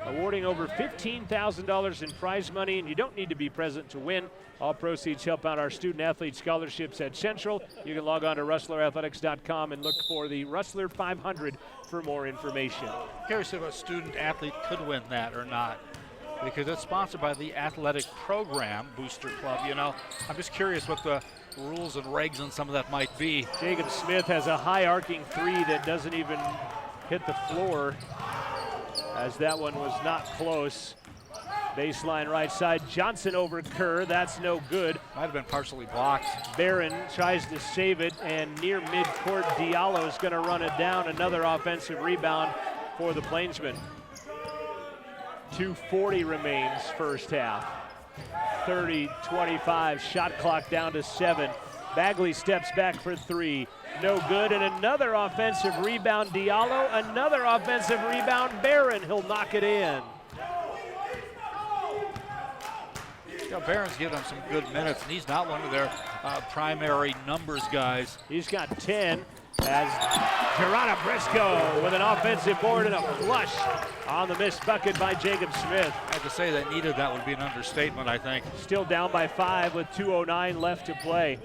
awarding over $15,000 in prize money, and you don't need to be present to win. All proceeds help out our student-athlete scholarships at Central. You can log on to rustlerathletics.com and look for the Rustler 500 for more information. Curious if a student-athlete could win that or not, because it's sponsored by the athletic program, Booster Club. You know, I'm just curious what the rules and regs and some of that might be. Jacob Smith has a high arcing 3 that doesn't even hit the floor, as that one was not close. Baseline right side, Johnson over Kerr, that's no good. Might have been partially blocked. Barron tries to save it, and near midcourt, Diallo is going to run it down. Another offensive rebound for the Plainsmen. 2:40 remains first half. 30-25, shot clock down to 7. Bagley steps back for 3. No good, and another offensive rebound, Diallo. Another offensive rebound, Barron. He'll knock it in. You know, Barron's given them some good minutes, and he's not one of their primary numbers guys. He's got 10 as Gerardo Briscoe with an offensive board and a flush on the missed bucket by Jacob Smith. I have to say that needed that would be an understatement, I think. Still down by 5 with 2:09 left to play.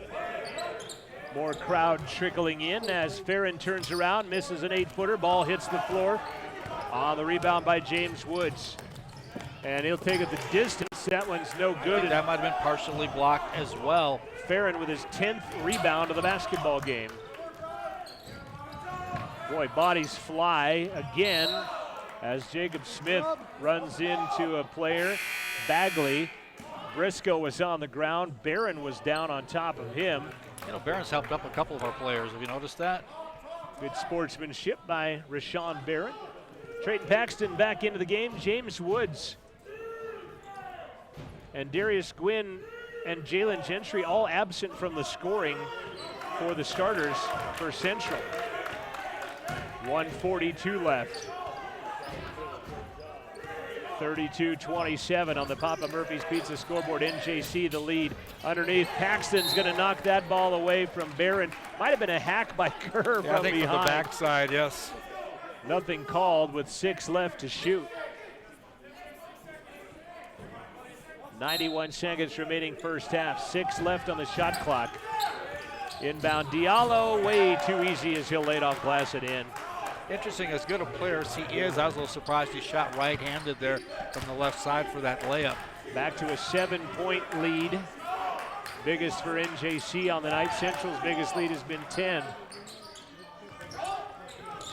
More crowd trickling in as Farron turns around, misses an 8-footer. Ball hits the floor on the rebound by James Woods. And he'll take it the distance. That one's no good. That might have been partially blocked as well. Farron with his 10th rebound of the basketball game. Boy, bodies fly again as Jacob Smith runs into a player. Bagley. Briscoe was on the ground. Barron was down on top of him. You know, Barron's helped up a couple of our players. Have you noticed that? Good sportsmanship by Rashawn Barron. Trayton Paxton back into the game. James Woods and Darius Gwynn and Jalen Gentry all absent from the scoring for the starters for Central. 1:42 left. 32-27 on the Papa Murphy's Pizza scoreboard. NJC the lead. Underneath, Paxton's going to knock that ball away from Barron. Might have been a hack by Kerr from I think behind. from the backside, yes. Nothing called with 6 left to shoot. 91 seconds remaining first half. 6 left on the shot clock. Inbound Diallo, way too easy as he'll lay it off glass and in. Interesting, as good a player as he is, I was a little surprised he shot right-handed there from the left side for that layup. Back to a 7-point lead. Biggest for NJC on the night. Central's biggest lead has been 10.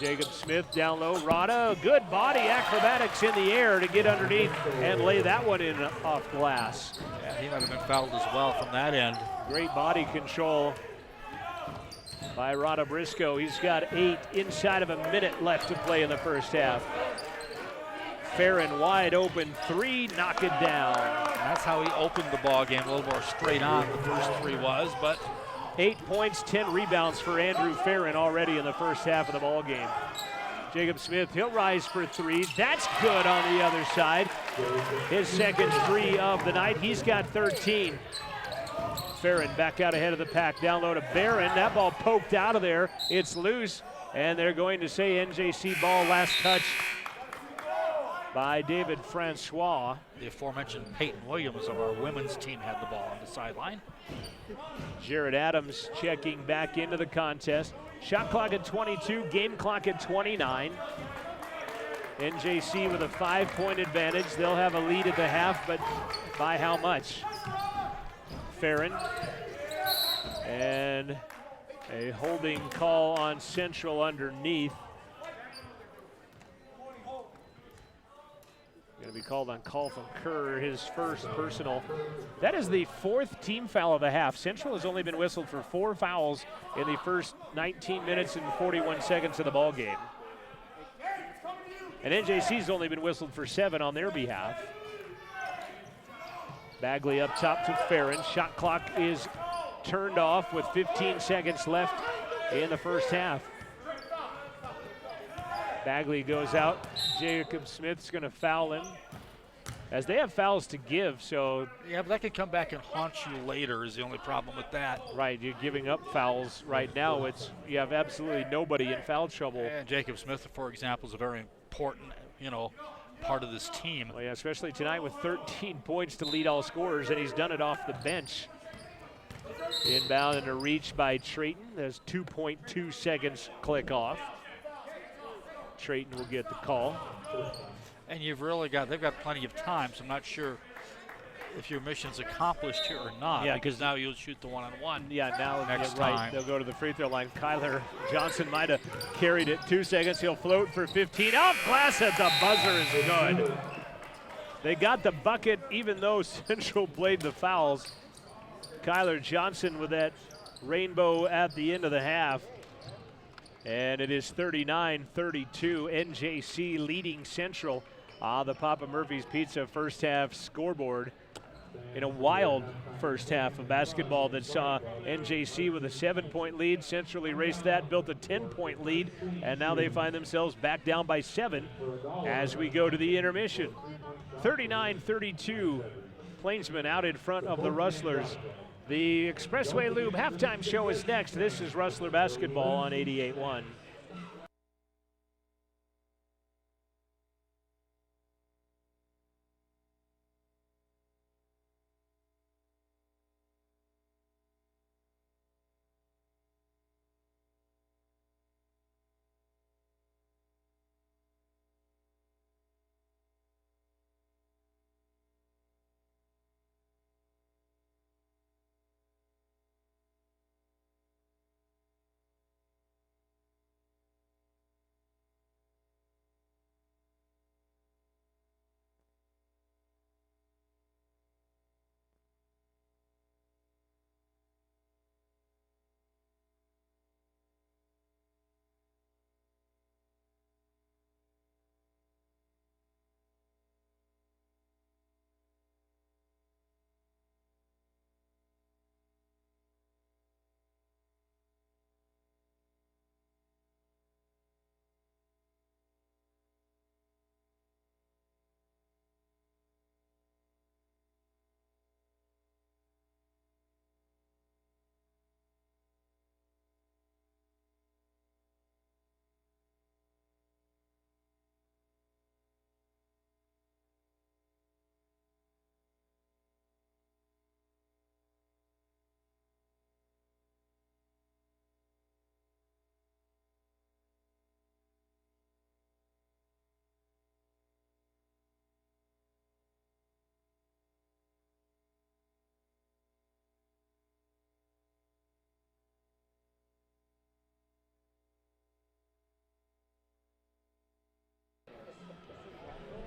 Jacob Smith down low. Rada, good body acrobatics in the air to get underneath and lay that one in off glass. Yeah, he might have been fouled as well from that end. Great body control by Rada Briscoe. He's got 8 inside of a minute left to play in the first half. Farron wide open 3, knock it down. That's how he opened the ball game, a little more straight on the first 3 was, but 8 points, 10 rebounds for Andrew Farron already in the first half of the ball game. Jacob Smith, he'll rise for three. That's good on the other side. His second three of the night. He's got 13. Farron back out ahead of the pack. Down low to Barron. That ball poked out of there. It's loose, and they're going to say NJC ball, last touch by David Francois. The aforementioned Peyton Williams of our women's team had the ball on the sideline. Jared Adams checking back into the contest. Shot clock at 22, game clock at 29. NJC with a 5-point advantage. They'll have a lead at the half, but by how much? Farron. And a holding call on Central underneath. Going to be called on Colton Kerr, his first personal. That is the 4th team foul of the half. Central has only been whistled for 4 fouls in the first 19 minutes and 41 seconds of the ball game. And NJC's only been whistled for 7 on their behalf. Bagley up top to Farron. Shot clock is turned off with 15 seconds left in the first half. Bagley goes out. Jacob Smith's going to foul him, as they have fouls to give. So yeah, but that could come back and haunt you later is the only problem with that. Right, you're giving up fouls right now. You have absolutely nobody in foul trouble. And Jacob Smith, for example, is a very important, part of this team. Well, yeah, especially tonight with 13 points to lead all scorers, and he's done it off the bench. Inbound and a reach by Trayton. There's 2.2 seconds click off. Trayton will get the call. And they've got plenty of time, so I'm not sure if your mission's accomplished here or not. Yeah, because now you'll shoot the one-on-one. Yeah, now next right, time they'll go to the free throw line. Kyler Johnson might have carried it 2 seconds. He'll float for 15. Off glass at the buzzer is good. They got the bucket even though Central played the fouls. Kyler Johnson with that rainbow at the end of the half. And it is 39-32, NJC leading Central. The Papa Murphy's Pizza first half scoreboard in a wild first half of basketball that saw NJC with a 7-point lead. Central erased that, built a 10-point lead, and now they find themselves back down by 7 as we go to the intermission. 39-32, Plainsman out in front of the Rustlers. The Expressway Lube halftime show is next. This is Rustler basketball on 88.1.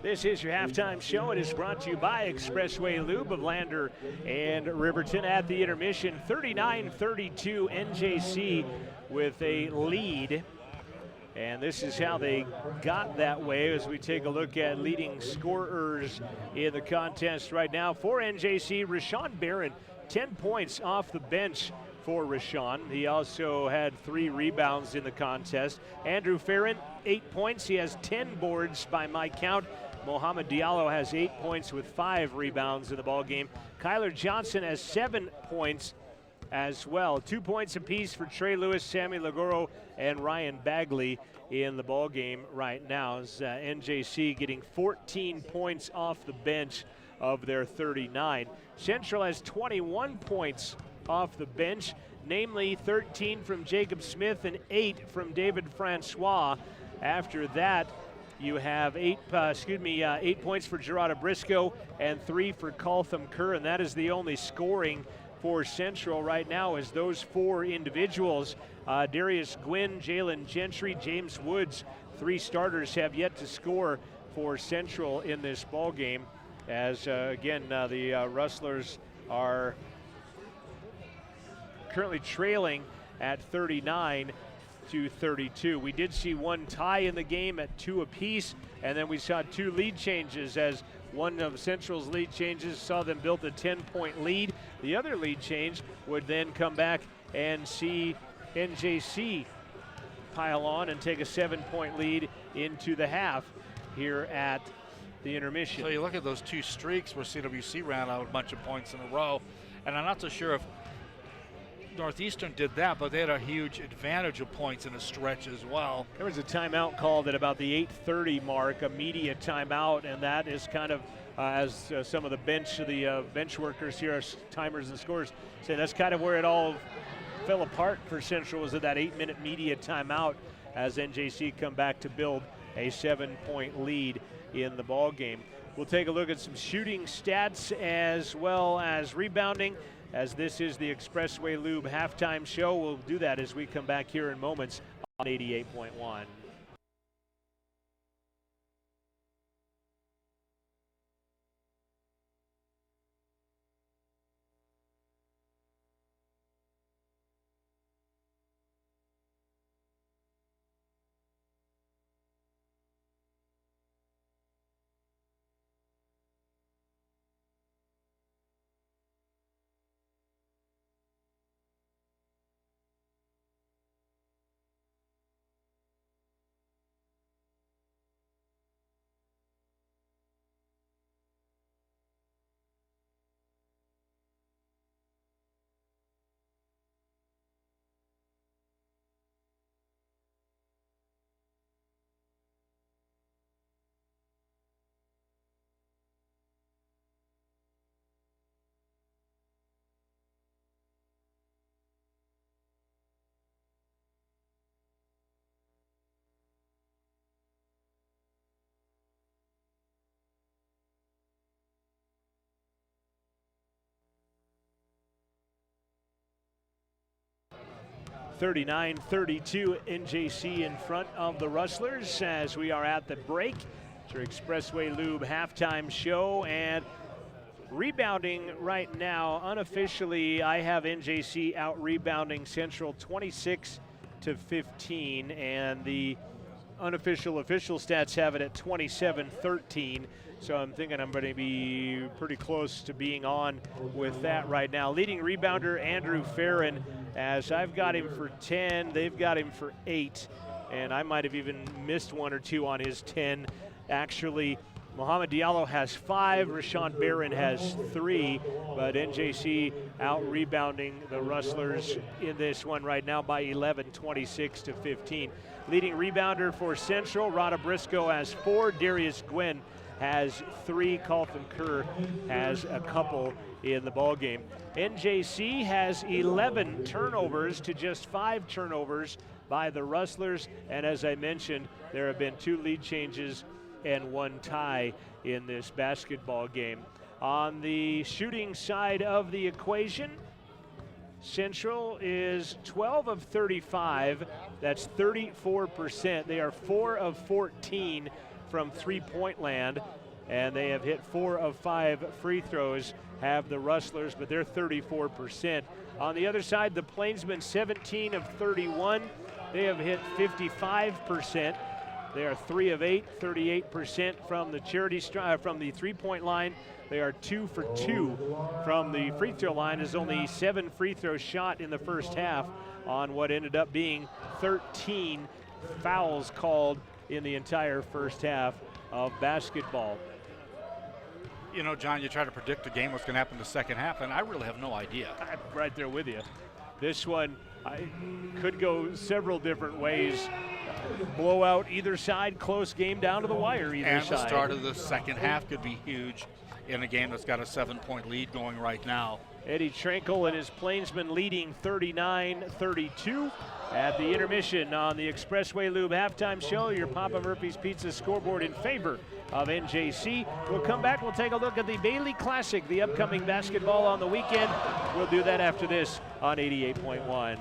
This is your halftime show. It is brought to you by Expressway Lube of Lander and Riverton at the intermission. 39-32 NJC with a lead. And this is how they got that way as we take a look at leading scorers in the contest right now. For NJC, Rashawn Barron, 10 points off the bench for Rashawn. He also had 3 rebounds in the contest. Andrew Farron, 8 points. He has 10 boards by my count. Mohamed Diallo has 8 points with 5 rebounds in the ball game. Kyler Johnson has 7 points as well. 2 points apiece for Trey Lewis, Sammy Lagoro, and Ryan Bagley in the ball game right now. As NJC getting 14 points off the bench of their 39. Central has 21 points off the bench, namely 13 from Jacob Smith and 8 from David Francois. After that, you have 8 points for Gerardo Briscoe and 3 for Coltham Kerr, and that is the only scoring for Central right now is those 4 individuals. Darius Gwynn, Jalen Gentry, James Woods, 3 starters have yet to score for Central in this ball game. As the Rustlers are currently trailing at 39-32. We did see 1 tie in the game at 2 apiece, and then we saw 2 lead changes as one of Central's lead changes saw them build a 10-point lead. The other lead change would then come back and see NJC pile on and take a 7-point lead into the half here at the intermission. So you look at those 2 streaks where CWC ran out a bunch of points in a row, and I'm not so sure if Northeastern did that, but they had a huge advantage of points in a stretch as well. There was a timeout called at about the 8:30 mark, a media timeout, and that is kind of as some of the bench workers here, timers and scorers, say that's kind of where it all fell apart for Central, was at that 8-minute media timeout as NJC come back to build a 7-point lead in the ball game. We'll take a look at some shooting stats as well as rebounding, as this is the Expressway Lube halftime show. We'll do that as we come back here in moments on 88.1. (39-32) NJC in front of the Rustlers as we are at the break. It's your Expressway Lube halftime show, and rebounding right now, unofficially, I have NJC out rebounding Central 26-15, and the official stats have it at 27-13. So I'm thinking I'm going to be pretty close to being on with that right now. Leading rebounder Andrew Farron, as I've got him for 10, they've got him for 8, and I might have even missed 1 or 2 on his 10. Actually, Mohamed Diallo has 5, Rashawn Barron has 3, but NJC out rebounding the Rustlers in this one right now by 11, 26-15. Leading rebounder for Central, Rada Briscoe has 4, Darius Gwynn has 3, Coltham Kerr has a couple in the ball game. NJC has 11 turnovers to just 5 turnovers by the Rustlers, and as I mentioned, there have been 2 lead changes and 1 tie in this basketball game. On the shooting side of the equation, Central is 12 of 35, that's 34%. They are 4 of 14 from three-point land, and they have hit 4 of 5 free throws, have the Rustlers, but they're 34%. On the other side, the Plainsmen 17 of 31. They have hit 55%. They are 3 of 8, 38% from the from the three-point line. They are 2 for 2 from the free throw line, as only 7 free throws shot in the first half on what ended up being 13 fouls called in the entire first half of basketball. You know, John, you try to predict the game, what's going to happen in the second half, and I really have no idea. I'm right there with you. This one could go several different ways. Blowout either side, close game down to the wire either side. And the start of the second half could be huge in a game that's got a 7-point lead going right now. Eddie Trankel and his Plainsmen leading 39-32 at the intermission on the Expressway Lube halftime show. Your Papa Murphy's Pizza scoreboard in favor of NJC. We'll come back, we'll take a look at the Bailey Classic, the upcoming basketball on the weekend. We'll do that after this on 88.1.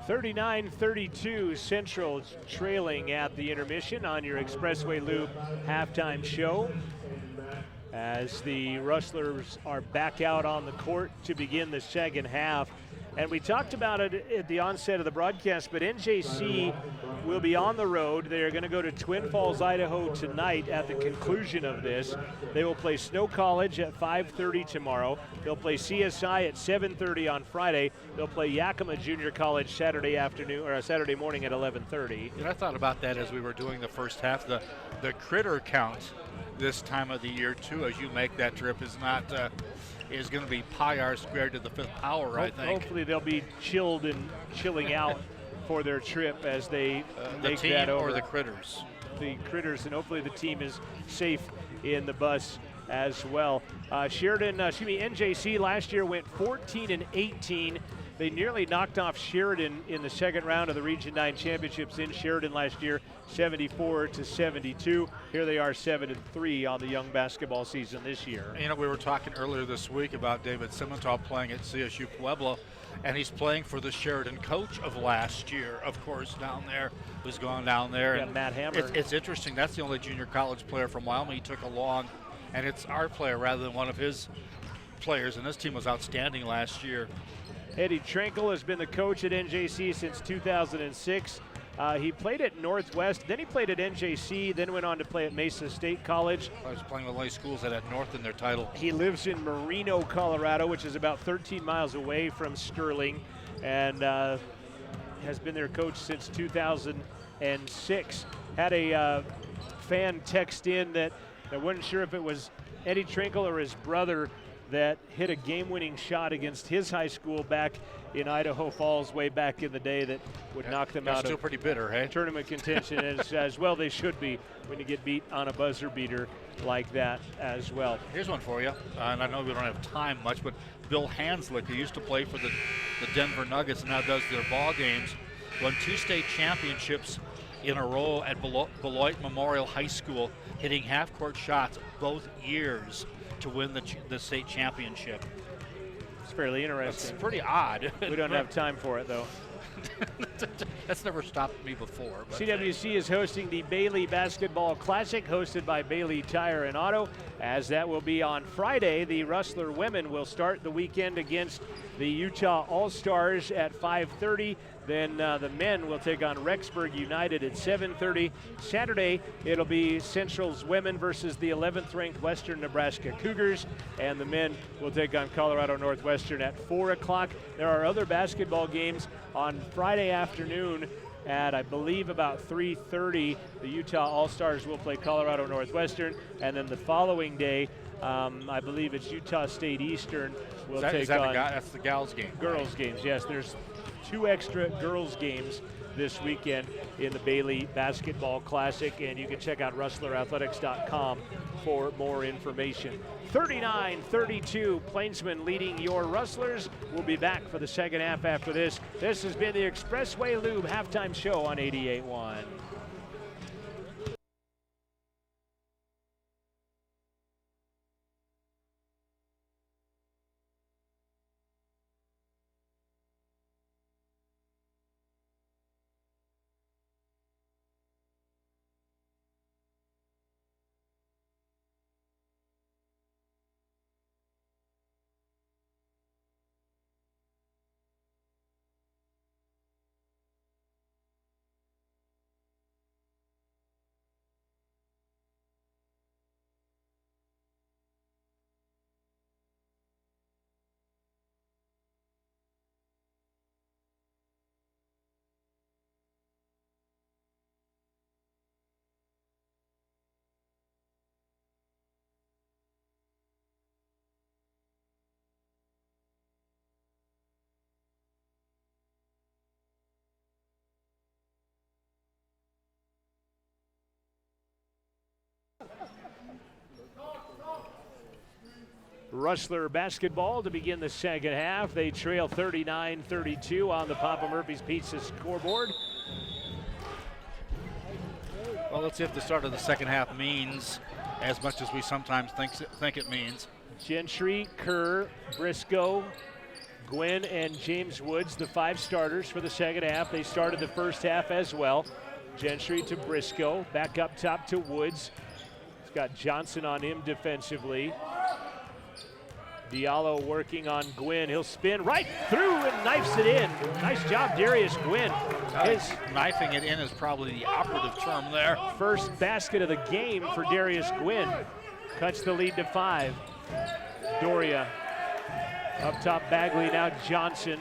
(39-32) Central trailing at the intermission on your Expressway Lube halftime show, as the Rustlers are back out on the court to begin the second half. And we talked about it at the onset of the broadcast, but NJC will be on the road. They are going to go to Twin Falls, Idaho tonight at the conclusion of this. They will play Snow College at 5:30 tomorrow. They'll play CSI at 7:30 on Friday. They'll play Yakima Junior College Saturday afternoon or Saturday morning at 11:30. And I thought about that as we were doing the first half. The critter count this time of the year too, as you make that trip, is not is going to be pi r squared to the 5th power. I think. Hopefully they'll be chilled and chilling out for their trip as they make that over. Or the critters. The critters, and hopefully the team is safe in the bus as well. NJC last year went 14-18. They nearly knocked off Sheridan in the second round of the Region 9 championships in Sheridan last year, 74-72. Here they are 7-3 on the young basketball season this year. You know, we were talking earlier this week about David Simmental playing at CSU Pueblo, and he's playing for the Sheridan coach of last year, of course, down there, who's gone down there. Yeah, and Matt Hammer. It's interesting. That's the only junior college player from Wyoming he took along, and it's our player rather than one of his players, and this team was outstanding last year. Eddie Trankel has been the coach at NJC since 2006. He played at Northwest, then he played at NJC, then went on to play at Mesa State College. I was playing with only schools that had North in their title. He lives in Marino, Colorado, which is about 13 miles away from Sterling, and has been their coach since 2006. Had a fan text in that I wasn't sure if it was Eddie Trankel or his brother that hit a game-winning shot against his high school back in Idaho Falls way back in the day that would knock them out still of pretty bitter, hey? tournament contention as well. They should be when you get beat on a buzzer beater like that as well. Here's one for you, and I know we don't have time much, but Bill Hanslick, who used to play for the Denver Nuggets and now does their ball games, won 2 state championships in a row at Beloit Memorial High School, hitting half-court shots both years to win the state championship. It's fairly interesting. It's pretty odd. We don't have time for it, though. That's never stopped me before. But CWC is hosting the Bailey Basketball Classic, hosted by Bailey Tire and Auto, as that will be on Friday. The Rustler women will start the weekend against the Utah All-Stars at 5:30. Then the men will take on Rexburg United at 7:30. Saturday, it'll be Central's women versus the 11th ranked Western Nebraska Cougars. And the men will take on Colorado Northwestern at 4 o'clock. There are other basketball games on Friday afternoon at, I believe, about 3:30. The Utah All-Stars will play Colorado Northwestern. And then the following day, I believe it's Utah State Eastern will take on. That's the gals game. Girls games, yes. There's 2 extra girls games this weekend in the Bailey Basketball Classic, and you can check out rustlerathletics.com for more information. 39-32, Plainsman leading your Rustlers. We'll be back for the second half after this. This has been the Expressway Lube halftime show on 88.1. Rustler basketball to begin the second half. They trail 39-32 on the Papa Murphy's Pizza scoreboard. Well, let's see if the start of the second half means as much as we sometimes think it means. Gentry, Kerr, Briscoe, Gwynn, and James Woods, the 5 starters for the second half. They started the first half as well. Gentry to Briscoe, back up top to Woods. He's got Johnson on him defensively. Diallo working on Gwynn. He'll spin right through and knifes it in. Nice job, Darius Gwynn. His knifing it in is probably the operative term there. First basket of the game for Darius Gwynn. Cuts the lead to 5. Doria up top, Bagley, now Johnson.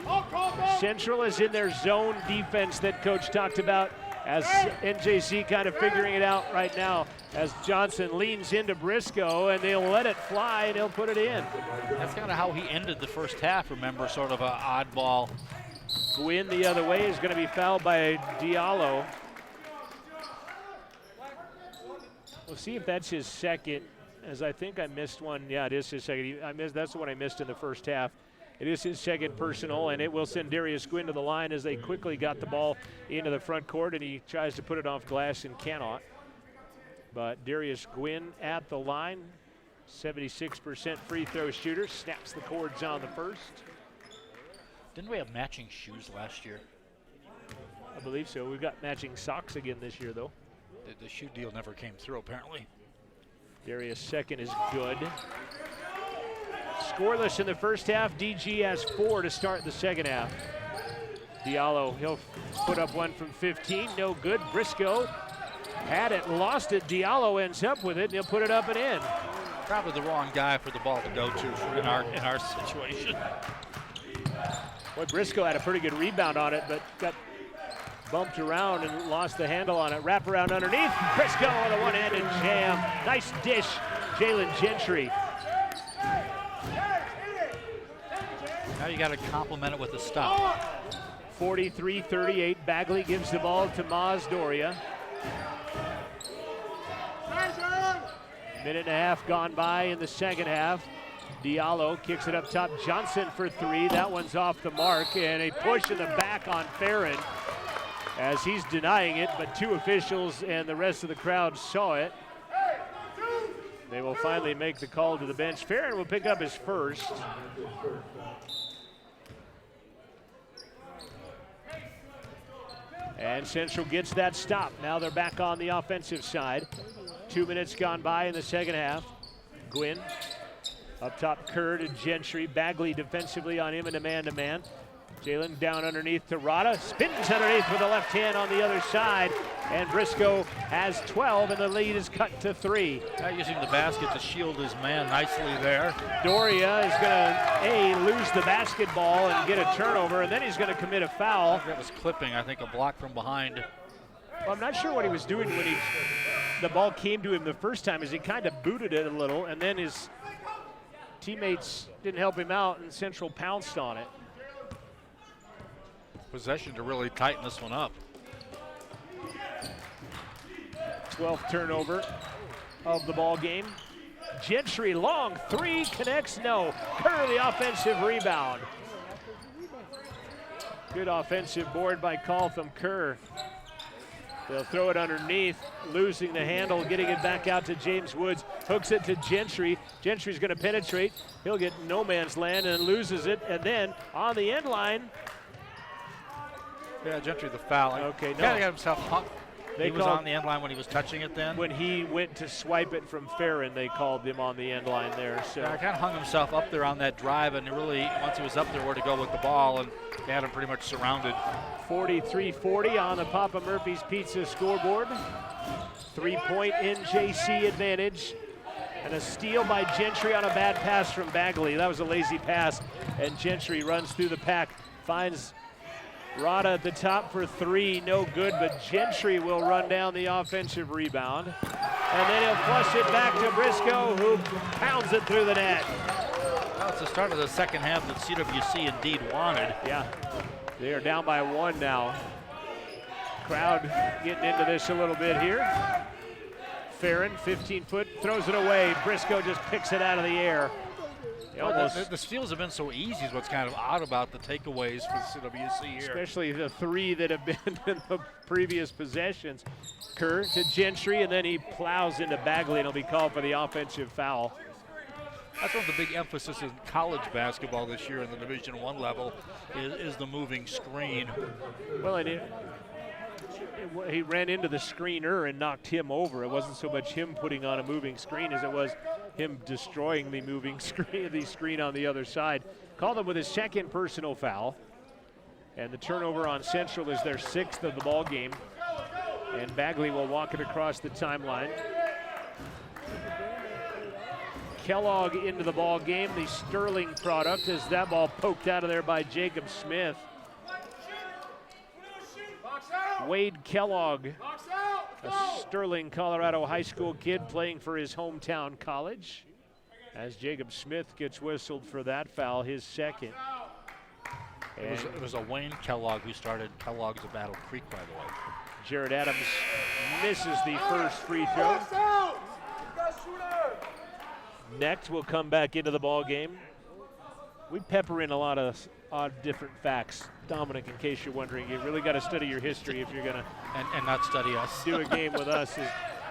Central is in their zone defense that Coach talked about, as NJC kind of figuring it out right now as Johnson leans into Briscoe, and they'll let it fly and he'll put it in. That's kind of how he ended the first half, remember, sort of an oddball. Gwynn the other way is going to be fouled by Diallo. We'll see if that's his second, as I think I missed one. Yeah, it is his second. That's the one I missed in the first half. It is his second personal, and it will send Darius Gwynn to the line as they quickly got the ball into the front court, and he tries to put it off glass and cannot. But Darius Gwynn at the line, 76% free throw shooter, snaps the cords on the first. Didn't we have matching shoes last year? I believe so. We've got matching socks again this year, though. The shoe deal never came through, apparently. Darius' second is good. Scoreless in the first half. DG has 4 to start the second half. Diallo, he'll put up one from 15, no good. Briscoe had it, lost it. Diallo ends up with it, and he'll put it up and in. Probably the wrong guy for the ball to go to in our situation. Boy, Briscoe had a pretty good rebound on it, but got bumped around and lost the handle on it. Wrap around underneath. Briscoe with a one-handed jam. Nice dish, Jalen Gentry. Now you got to compliment it with a stop. 43-38. Bagley gives the ball to Maz Doria. Minute and a half gone by in the second half. Diallo kicks it up top. Johnson for 3. That one's off the mark, and a push in the back on Farron as he's denying it, but 2 officials and the rest of the crowd saw it. They will finally make the call to the bench. Farron will pick up his first. And Central gets that stop. Now they're back on the offensive side. 2 minutes gone by in the second half. Gwynn up top, Kerr to Gentry. Bagley defensively on him in a man-to-man. Jalen down underneath to Rada, spins underneath with the left hand on the other side, and Briscoe has 12, and the lead is cut to 3. Using the basket to shield his man nicely there. Doria is going to, lose the basketball and get a turnover, and then he's going to commit a foul. That was clipping, I think, a block from behind. Well, I'm not sure what he was doing when the ball came to him the first time, as he kind of booted it a little, and then his teammates didn't help him out, and Central pounced on it. Possession to really tighten this one up. 12th turnover of the ball game. Gentry, long three, connects, no. Kerr, the offensive rebound. Good offensive board by Coltham Kerr. They'll throw it underneath, losing the handle, getting it back out to James Woods. Hooks it to Gentry. Gentry's going to penetrate. He'll get no man's land and loses it. And then on the end line. Yeah, Gentry the foul. Okay, no. Kind of got himself hung. He was called, on the end line when he was touching it then. When he went to swipe it from Farron, they called him on the end line there. So yeah, kind of hung himself up there on that drive, and really, once he was up there, where to go with the ball, and they had him pretty much surrounded. 43-40 on the Papa Murphy's Pizza scoreboard. 3-point NJC advantage. And a steal by Gentry on a bad pass from Bagley. That was a lazy pass, and Gentry runs through the pack, finds Rada at the top for 3, no good, but Gentry will run down the offensive rebound. And then he'll flush it back to Briscoe, who pounds it through the net. Well, it's the start of the second half that CWC indeed wanted. Yeah, they are down by 1 now. Crowd getting into this a little bit here. Farron, 15-foot, throws it away. Briscoe just picks it out of the air. The steals have been so easy is what's kind of odd about the takeaways for the CWC here. Especially the 3 that have been in the previous possessions. Kerr to Gentry, and then he plows into Bagley, and he'll be called for the offensive foul. That's one of the big emphasis in college basketball this year in the Division I level is the moving screen. Well, and he ran into the screener and knocked him over. It wasn't so much him putting on a moving screen as it was him destroying the moving screen on the other side. Called him with his 2nd personal foul. And the turnover on Central is their 6th of the ball game. And Bagley will walk it across the timeline. Kellogg into the ball game, the Sterling product, as that ball poked out of there by Jacob Smith. Wade Kellogg, a Sterling, Colorado high school kid playing for his hometown college, as Jacob Smith gets whistled for that foul, his 2nd. It was a Wayne Kellogg who started Kellogg's of Battle Creek, by the way. Jared Adams misses the first free throw. Next will come back into the ball game. We pepper in a lot of odd different facts. Dominic, in case you're wondering, you really got to study your history if you're going to and not study us. Do a game with us.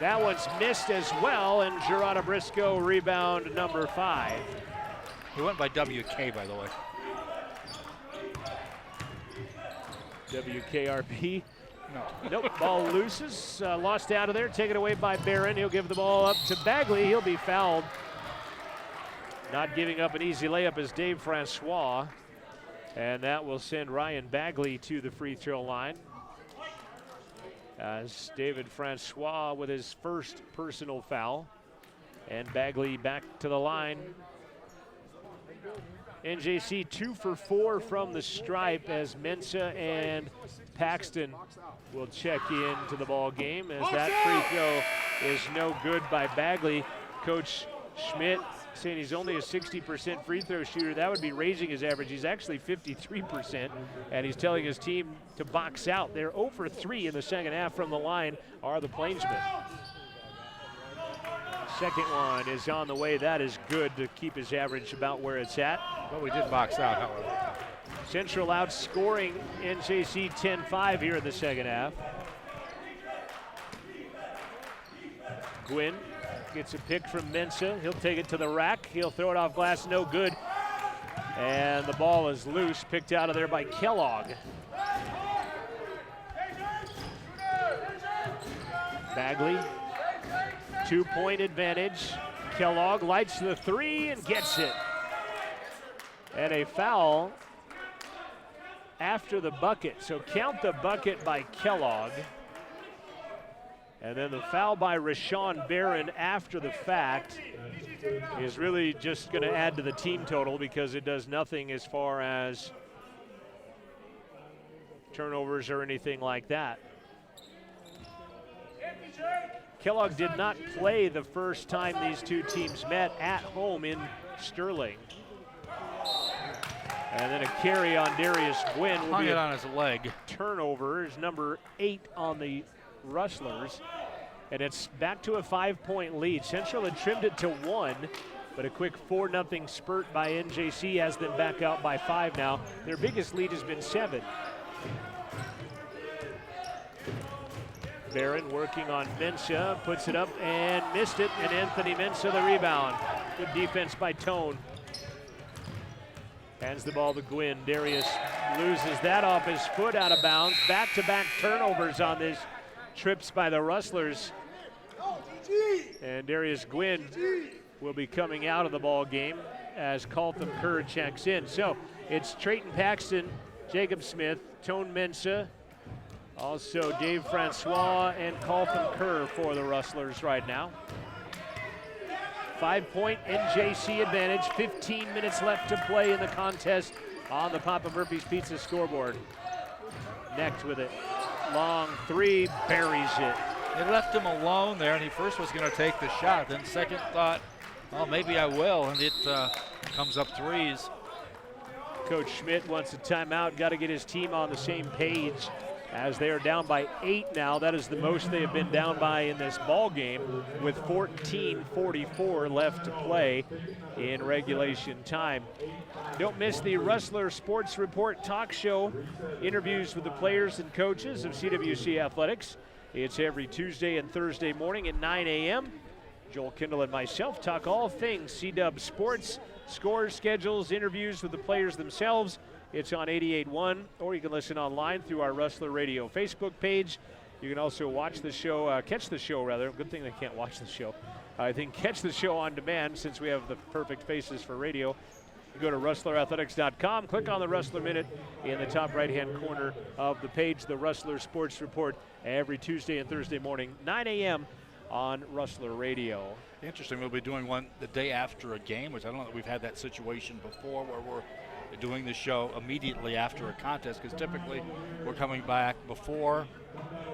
That one's missed as well, and Gerardo Briscoe rebound number 5. He went by WK, by the way. WKRP. No. Nope, ball looses, lost out of there, taken away by Barron. He'll give the ball up to Bagley. He'll be fouled. Not giving up an easy layup is Dave Francois. And that will send Ryan Bagley to the free throw line. As David Francois with his 1st personal foul. And Bagley back to the line. NJC 2 for 4 from the stripe, as Mensah and Paxton will check into the ball game, as that free throw is no good by Bagley. Coach Schmidt saying he's only a 60% free throw shooter. That would be raising his average. He's actually 53%, and he's telling his team to box out. They're 0 for 3 in the second half from the line are the Plainsmen. Second one is on the way. That is good to keep his average about where it's at. But we did box out, however. Central outscoring NJC 10-5 here in the second half. Gwynn gets a pick from Mensah. He'll take it to the rack. He'll throw it off glass, no good. And the ball is loose, picked out of there by Kellogg. Bagley, 2-point advantage. Kellogg lights the 3 and gets it. And a foul after the bucket. So count the bucket by Kellogg. And then the foul by Rashawn Barron after the fact is really just going to add to the team total because it does nothing as far as turnovers or anything like that. Kellogg did not play the first time these two teams met at home in Sterling. And then a carry on Darius Gwynn will Hung be it on his leg. turnover. Is number 8 on the Rustlers. And it's back to a 5-point lead. Central had trimmed it to 1, but a quick 4-0 spurt by NJC has them back out by 5 now. Their biggest lead has been 7. Barron working on Mensah, puts it up and missed it, and Anthony Mensah the rebound. Good defense by Tone. Hands the ball to Gwynn. Darius loses that off his foot out of bounds. Back-to-back turnovers on this. Trips by the Rustlers. And Darius Gwynn will be coming out of the ball game as Colton Kerr checks in. So it's Trayton Paxton, Jacob Smith, Tone Mensah, also Dave Francois and Colton Kerr for the Rustlers right now. 5-point NJC advantage, 15 minutes left to play in the contest on the Papa Murphy's Pizza scoreboard. Next with it, long 3, buries it. They left him alone there, and he first was going to take the shot. Then second thought, well, maybe I will, and it comes up 3s. Coach Schmidt wants a timeout, got to get his team on the same page as they are down by 8 now. That is the most they have been down by in this ball game with 14:44 left to play in regulation time. Don't miss the Rustler Sports Report talk show, interviews with the players and coaches of CWC Athletics. It's every Tuesday and Thursday morning at 9 a.m. Joel Kindle and myself talk all things C-Dub sports, scores, schedules, interviews with the players themselves. It's on 88.1, or you can listen online through our Rustler Radio Facebook page. You can also watch the show, catch the show rather. Good thing they can't watch the show. I think catch the show on demand since we have the perfect faces for radio. You go to rustlerathletics.com, click on the Rustler Minute in the top right-hand corner of the page, the Rustler Sports Report, every Tuesday and Thursday morning, 9 a.m. on Rustler Radio. Interesting, we'll be doing one the day after a game, which I don't know that we've had that situation before where we're doing the show immediately after a contest, because typically we're coming back before,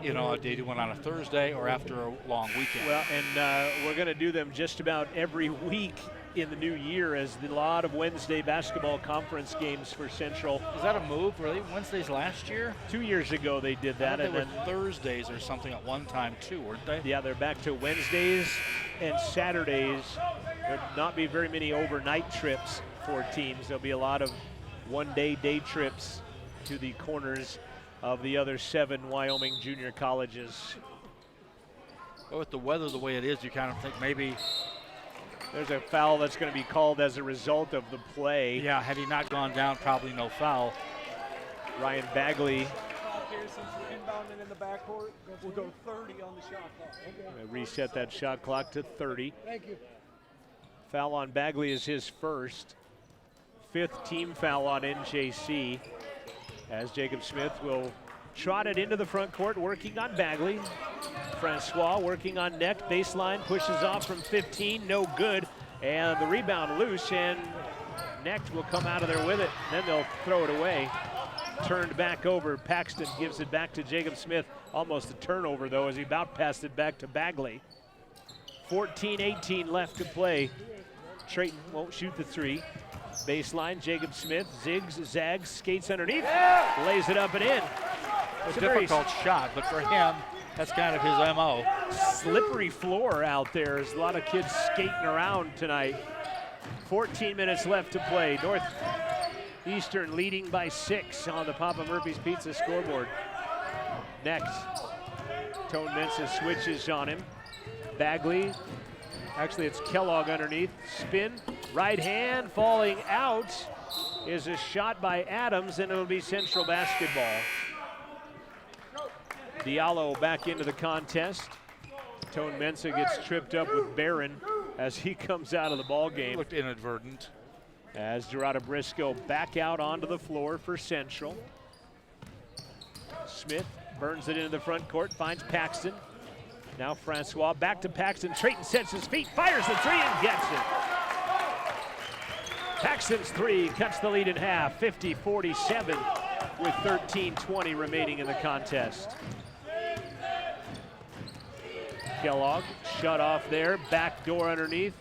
a day one on a Thursday or after a long weekend. Well, and we're going to do them just about every week in the new year, as a lot of Wednesday basketball conference games for Central. Is that a move? Were they Wednesdays last year? 2 years ago they did that. And then Thursdays or something at one time too, weren't they? Yeah, they're back to Wednesdays and Saturdays. There'll not be very many overnight trips for teams. There'll be a lot of one-day day trips to the corners of the other 7 Wyoming junior colleges. Well, with the weather the way it is, you kind of think maybe there's a foul that's going to be called as a result of the play. Yeah, had he not gone down, probably no foul. Ryan Bagley. In the backcourt, we'll go 30 on the shot clock. Okay. Reset that shot clock to 30. Thank you. Foul on Bagley is his first. 5th team foul on NJC, as Jacob Smith will trot it into the front court, working on Bagley. Francois working on Necht, baseline, pushes off from 15, no good, and the rebound loose, and Necht will come out of there with it, then they'll throw it away. Turned back over, Paxton gives it back to Jacob Smith, almost a turnover though, as he about passed it back to Bagley. 14-18 left to play. Trayton won't shoot the 3. Baseline, Jacob Smith zigs, zags, skates underneath, lays it up and in. It's a difficult shot, but for him, that's kind of his MO. Slippery floor out there. There's a lot of kids skating around tonight. 14 minutes left to play. Northeastern leading by 6 on the Papa Murphy's Pizza scoreboard. Next, Tone Mensah switches on him. Bagley, actually it's Kellogg underneath. Spin, right hand, falling out is a shot by Adams, and it'll be Central basketball. Diallo back into the contest. Tone Mensah gets tripped up with Barron as he comes out of the ball game. Looked inadvertent. As Gerardo Briscoe back out onto the floor for Central. Smith burns it into the front court, finds Paxton. Now Francois back to Paxton. Trayton sets his feet, fires the three, and gets it. Paxton's three cuts the lead in half, 50-47, with 13:20 remaining in the contest. Kellogg shut off there, back door underneath.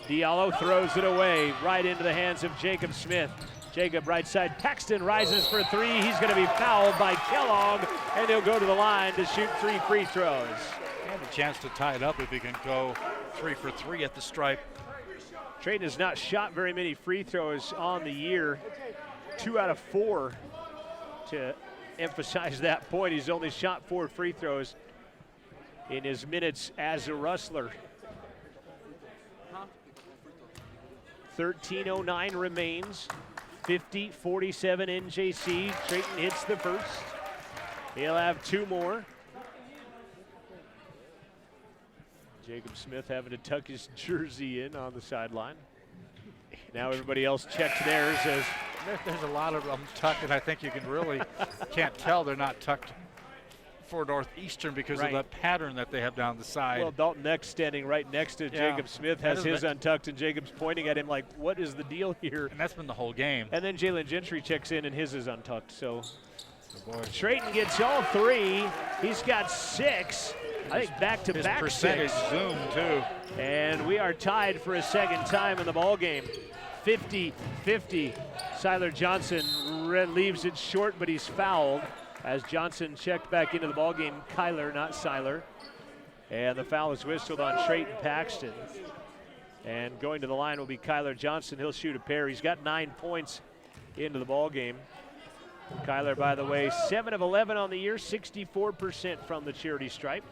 Diallo throws it away, right into the hands of Jacob Smith. Jacob right side, Paxton rises for three. He's going to be fouled by Kellogg, and he'll go to the line to shoot 3 free throws. And a chance to tie it up if he can go 3 for 3 at the stripe. Trayton has not shot very many free throws on the year. 2 out of 4. To emphasize that point, he's only shot 4 free throws in his minutes as a Rustler. 13:09 remains. 50-47 NJC. Trayton hits the first. He'll have 2 more. Jacob Smith having to tuck his jersey in on the sideline. Now everybody else checks theirs as There's a lot of them tucked, and I think you can really can't tell they're not tucked for Northeastern because of the pattern that they have down the side. well, Dalton next standing right next to Jacob Smith has his untucked, and Jacob's pointing at him like, what is the deal here? And that's been the whole game. And then Jalen Gentry checks in, and his is untucked. So Trayton gets all 3. He's got 6. I think back-to-back percentage 6. zoom too. And we are tied for a second time in the ball game. 50-50. Siler Johnson leaves it short, but he's fouled as Johnson checked back into the ball game. Kyler, not Siler. And the foul is whistled on Trayton Paxton. And going to the line will be Kyler Johnson. He'll shoot a pair. He's got 9 points into the ball game. Kyler, by the way, 7 of 11 on the year, 64% from the charity stripe.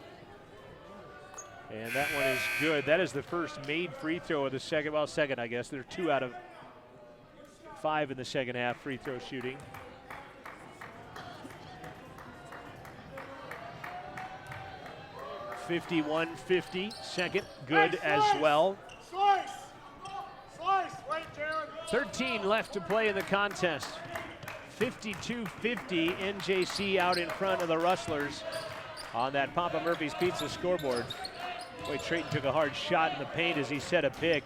And that one is good. That is the first made free throw of the second. Well, second, I guess. They're 2 out of 5 in the second half free throw shooting. (51-50) second, good as well. Slice! Slice! Right, Jared! 13 left to play in the contest. 52-50, NJC out in front of the Rustlers on that Papa Murphy's Pizza scoreboard. Boy, Trayton took a hard shot in the paint as he set a pick.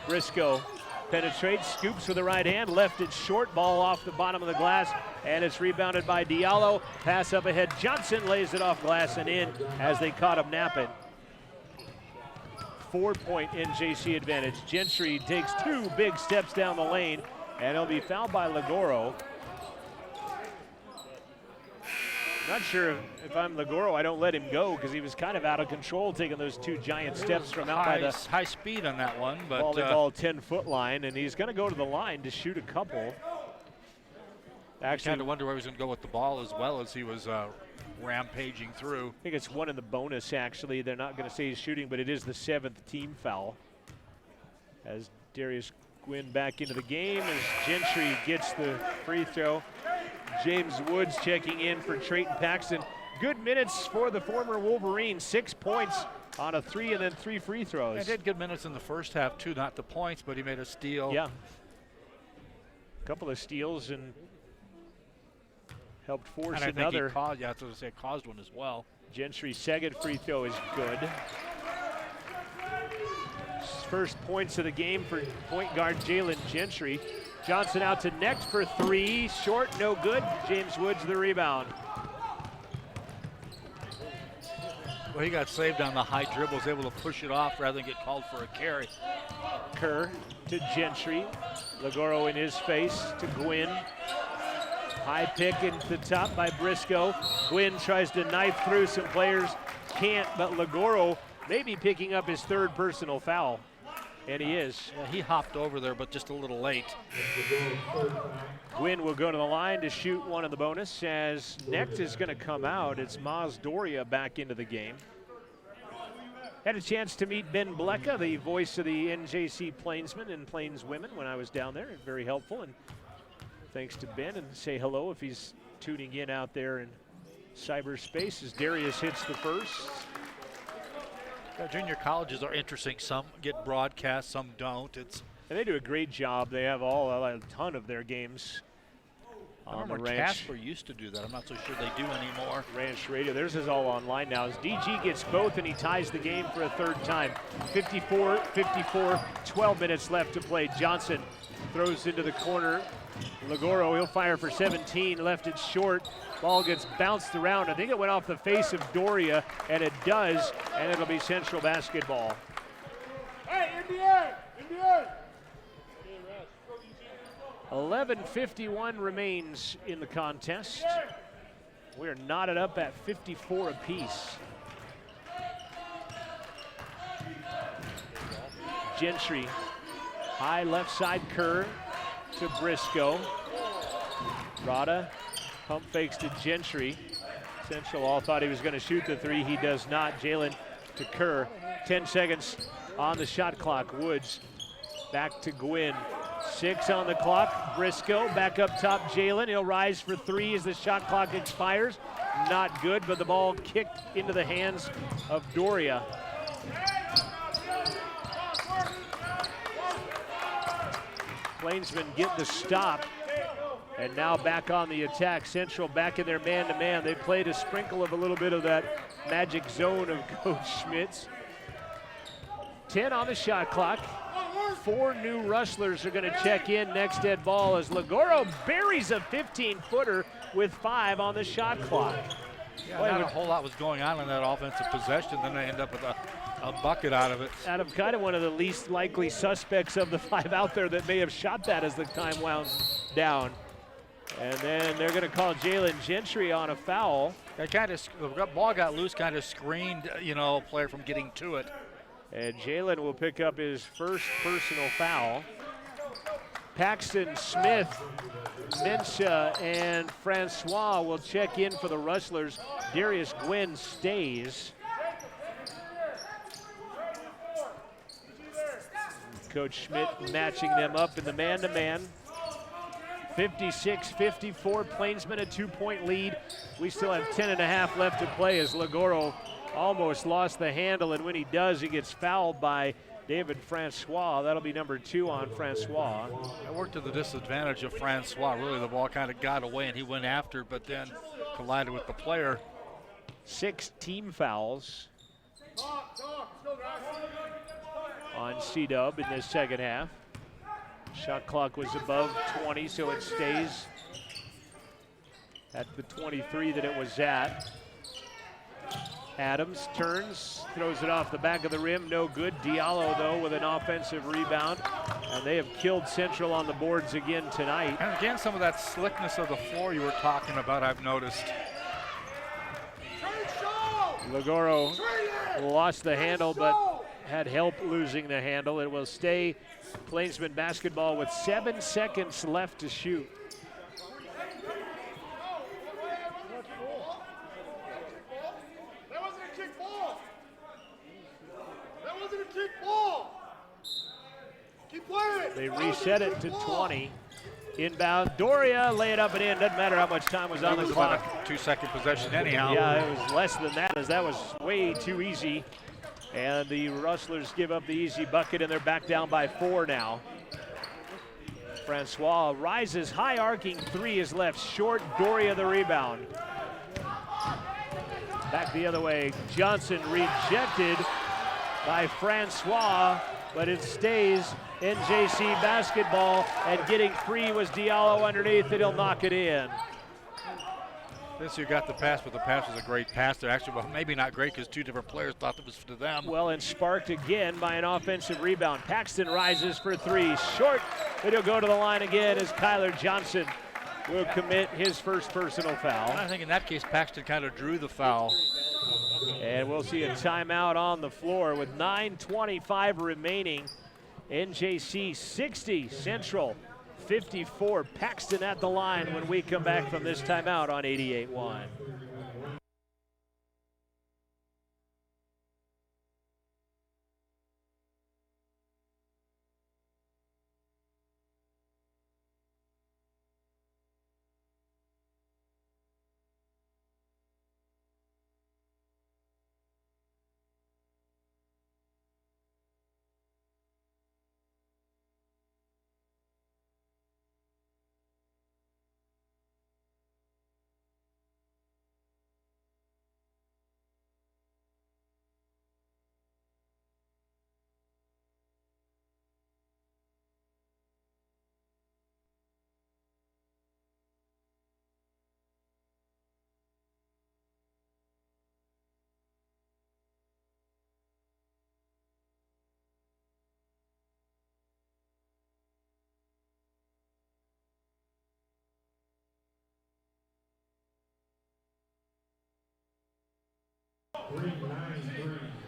Briscoe penetrates, scoops with the right hand, left it short, ball off the bottom of the glass, and it's rebounded by Diallo. Pass up ahead, Johnson lays it off glass and in as they caught him napping. 4-point NJC advantage. Gentry takes 2 big steps down the lane, and he'll be fouled by Lagoro. Not sure if I'm Lagoro, I don't let him go because he was kind of out of control taking those 2 giant steps from out by the high speed on that one, but volleyball 10-foot line, and he's going to go to the line to shoot a couple. Actually, kind of wonder where he was going to go with the ball as well as he was rampaging through. I think it's 1 in the bonus, actually. They're not going to say he's shooting, but it is the 7th team foul. As Darius Gwynn back into the game as Gentry gets the free throw. James Woods checking in for Trayton Paxton. Good minutes for the former Wolverine. 6 points on a 3 and then 3 free throws. He did good minutes in the first half too, not the points, but he made a steal. Yeah. A couple of steals and helped force and I another. Think I was going to say caused one as well. Gentry's second free throw is good. First points of the game for point guard Jalen Gentry. Johnson out to next for 3, short, no good. James Woods the rebound. Well, he got saved on the high dribble, was able to push it off rather than get called for a carry. Kerr to Gentry. Lagoro in his face to Gwynn. High pick into the top by Briscoe. Gwynn tries to knife through some players, can't, but Lagoro maybe picking up his 3rd personal foul. And he is. Yeah, he hopped over there, but just a little late. Gwynn will go to the line to shoot 1 of the bonus as next is going to come out. It's Maz Doria back into the game. Had a chance to meet Ben Blecka, the voice of the NJC Plainsmen and Plainswomen when I was down there. Very helpful, and thanks to Ben, and say hello if he's tuning in out there in cyberspace as Darius hits the first. Junior colleges are interesting. Some get broadcast, some don't. And they do a great job. They have a ton of their games I on the remember Ranch. Casper used to do that. I'm not so sure they do anymore. Ranch Radio. Theirs is all online now. As DG gets both and he ties the game for a third time. 54-54, 12 minutes left to play. Johnson throws into the corner. Lagoro, he'll fire for 17, left it short. Ball gets bounced around. I think it went off the face of Doria, and it does, and it'll be Central basketball. Hey, NBA! NBA! 11:51 remains in the contest. We're knotted up at 54 apiece. Gentry, high left side Kerr to Briscoe. Rada pump fakes to Gentry. Central all thought he was going to shoot the three. He does not. Jalen to Kerr. 10 seconds on the shot clock. Woods back to Gwynn. 6 on the clock. Briscoe back up top. Jalen. He'll rise for 3 as the shot clock expires. Not good, but the ball kicked into the hands of Doria. Plainsmen get the stop, and now back on the attack. Central back in their man-to-man. They played a sprinkle of a little bit of that magic zone of Coach Schmidt's. 10 on the shot clock. 4 new rustlers are going to check in next dead ball as Lagoro buries a 15-footer with 5 on the shot clock. Yeah, not a whole lot was going on in that offensive possession. Then they end up with a bucket out of it. Out of kind of one of the least likely suspects of the 5 out there that may have shot that as the time wounds down. And then they're going to call Jalen Gentry on a foul. The ball got loose, kind of screened, a player from getting to it. And Jalen will pick up his first personal foul. Paxton, Smith, Mensah, and Francois will check in for the Rustlers. Darius Gwynn stays. Coach Schmidt matching them up in the man-to-man. 56-54, Plainsmen a 2-point lead. We still have 10.5 left to play as Lagoro almost lost the handle, and when he does, he gets fouled by David Francois. That'll be number 2 on Francois. I worked to the disadvantage of Francois. Really, the ball kind of got away, and he went after, but then collided with the player. 6 team fouls on C-Dub in this second half. Shot clock was above 20, so it stays at the 23 that it was at. Adams turns, throws it off the back of the rim, no good. Diallo, though, with an offensive rebound, and they have killed Central on the boards again tonight. And again, some of that slickness of the floor you were talking about, I've noticed. Lagoro lost the handle, but had help losing the handle. It will stay Plainsman basketball with 7 seconds left to shoot. They reset it to 20. Inbound, Doria, lay it up and in. Doesn't matter how much time was on the clock. 2-second possession anyhow. Yeah, it was less than that, as that was way too easy. And the Rustlers give up the easy bucket, and they're back down by 4 now. Francois rises, high arcing 3 is left short. Doria the rebound. Back the other way, Johnson rejected by Francois, but it stays NJC basketball, and getting free was Diallo underneath, and he'll knock it in. This year got the pass, but the pass was a great pass there. Actually, well, maybe not great because 2 different players thought it was to them. Well, and sparked again by an offensive rebound. Paxton rises for 3, short, but he'll go to the line again as Kyler Johnson will commit his first personal foul. I think in that case, Paxton kind of drew the foul. And we'll see a timeout on the floor with 9:25 remaining. NJC 60, Central 54. Paxton at the line when we come back from this timeout on 88.1.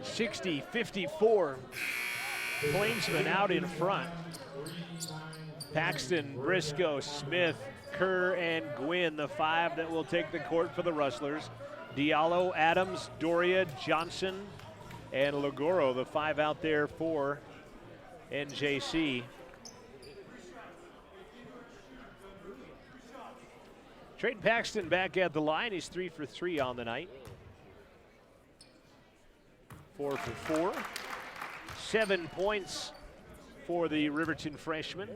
60-54. Plainsman out in front. Paxton, Briscoe, Smith, Kerr, and Gwynn, the five that will take the court for the Rustlers. Diallo, Adams, Doria, Johnson, and Lagoro, the five out there for NJC. Trayton Paxton back at the line. He's 3 for 3 on the night. 4 for 4. 7 points for the Riverton freshman.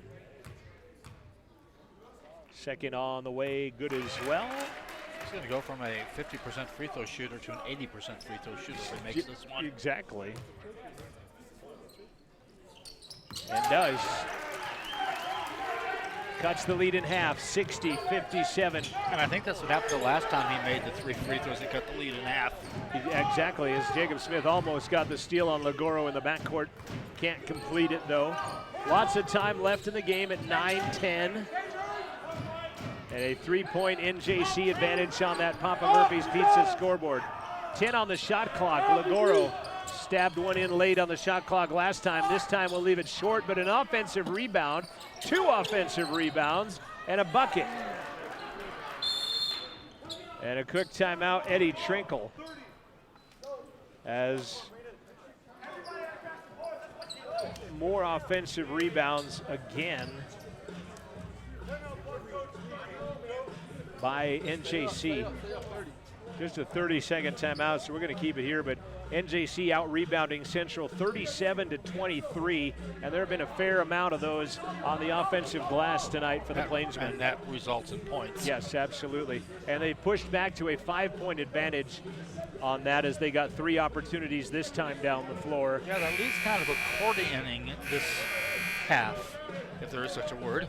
Second on the way, good as well. He's going to go from a 50% free throw shooter to an 80% free throw shooter if he makes this one. Exactly. And does. Cuts the lead in half, 60-57. And I think that's what happened the last time he made the 3 free throws. He cut the lead in half. Exactly, as Jacob Smith almost got the steal on Lagoro in the backcourt. Can't complete it, though. Lots of time left in the game at 9-10. And a 3-point NJC advantage on that Papa Murphy's Pizza scoreboard. 10 on the shot clock. Lagoro stabbed one in late on the shot clock last time. This time we'll leave it short, but an offensive rebound, 2 offensive rebounds, and a bucket. And a quick timeout, Eddie Trinkle. As more offensive rebounds again by NJC. Just a 30-second timeout, so we're going to keep it here, but NJC out-rebounding Central 37-23, and there have been a fair amount of those on the offensive glass tonight for the Plainsmen. And that results in points. Yes, absolutely. And they pushed back to a 5-point advantage on that as they got 3 opportunities this time down the floor. Yeah, that leads kind of accordioning this half, if there is such a word.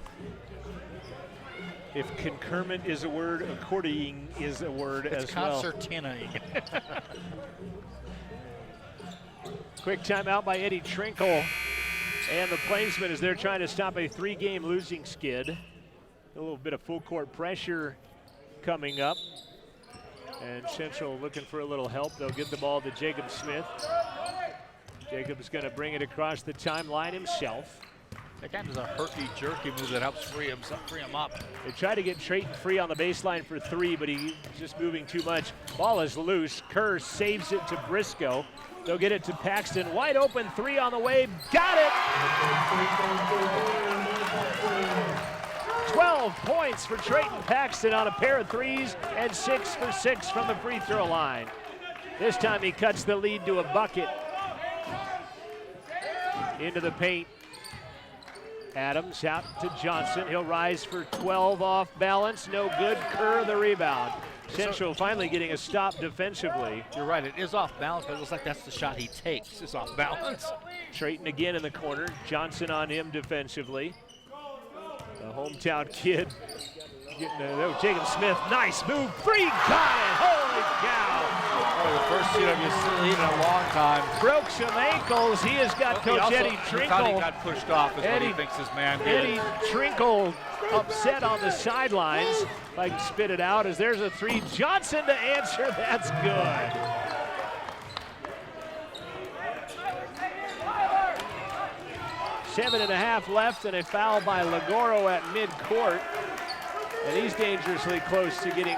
If concurrent is a word, accordioning is a word as well. Concertinaing. Quick timeout by Eddie Trinkle. And the Plainsmen, as they're trying to stop a 3-game losing skid. A little bit of full court pressure coming up. And Central looking for a little help. They'll get the ball to Jacob Smith. Jacob's going to bring it across the timeline himself. That kind of is a herky-jerky move that helps free him up. They try to get Trayton free on the baseline for 3, but he's just moving too much. Ball is loose. Kerr saves it to Briscoe. They'll get it to Paxton. Wide open 3 on the way. Got it! 12 points for Trayton Paxton on a pair of 3s and 6 for 6 from the free throw line. This time he cuts the lead to a bucket. Into the paint. Adams out to Johnson. He'll rise for 12 off balance. No good. Kerr the rebound. Central finally getting a stop defensively. You're right, it is off balance, but it looks like that's the shot he takes. It's off balance. Trayton again in the corner. Johnson on him defensively. The hometown kid. Jacob Smith, nice move. 3, got it. Holy cow. Oh, the first CWC lead in a long time. Broke some ankles. He has got Coach Eddie Trinkle. Thought he got pushed off is what he thinks his man did. Eddie Trinkle upset on the sidelines. If I can spit it out, as there's a 3. Johnson to answer. That's good. Seven and a half left, and a foul by Lagoro at midcourt. And he's dangerously close to getting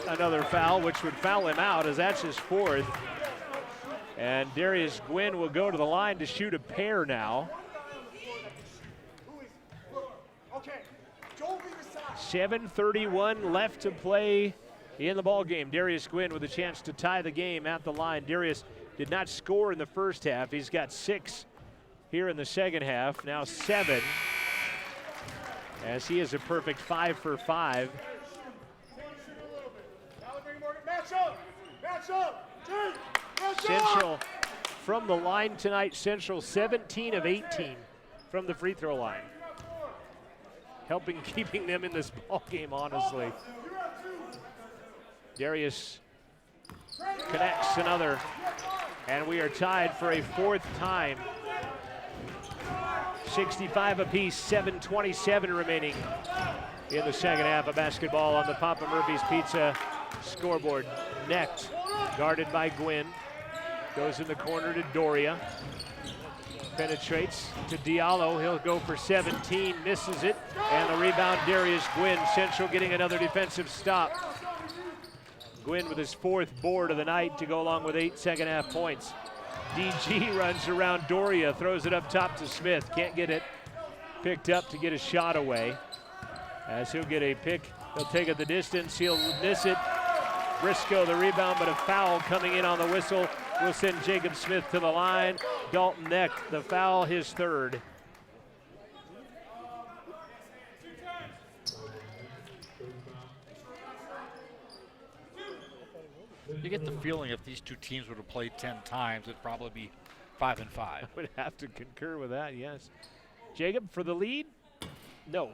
another foul, which would foul him out, as that's his 4th. And Darius Gwynn will go to the line to shoot a pair now. 7:31 left to play in the ball game. Darius Gwynn with a chance to tie the game at the line. Darius did not score in the first half. He's got 6 here in the second half, now 7. As he is a perfect 5 for 5. Central from the line tonight. Central 17 of 18 from the free throw line. Helping keeping them in this ball game, honestly. Darius connects another, and we are tied for a 4th time. 65 apiece, 7:27 remaining in the second half of basketball on the Papa Murphy's Pizza scoreboard. Necht, guarded by Gwynn. Goes in the corner to Doria. Penetrates to Diallo. He'll go for 17, misses it. And the rebound, Darius Gwynn. Central getting another defensive stop. Gwynn with his 4th board of the night to go along with 8 second-half points. DG runs around Doria, throws it up top to Smith. Can't get it picked up to get a shot away. As he'll get a pick, he'll take it the distance, he'll miss it. Briscoe the rebound, but a foul coming in on the whistle will send Jacob Smith to the line. Dalton Knecht, the foul, his 3rd. You get the feeling if these two teams would have played 10 times, it'd probably be 5 and 5. I would have to concur with that, yes. Jacob for the lead? No.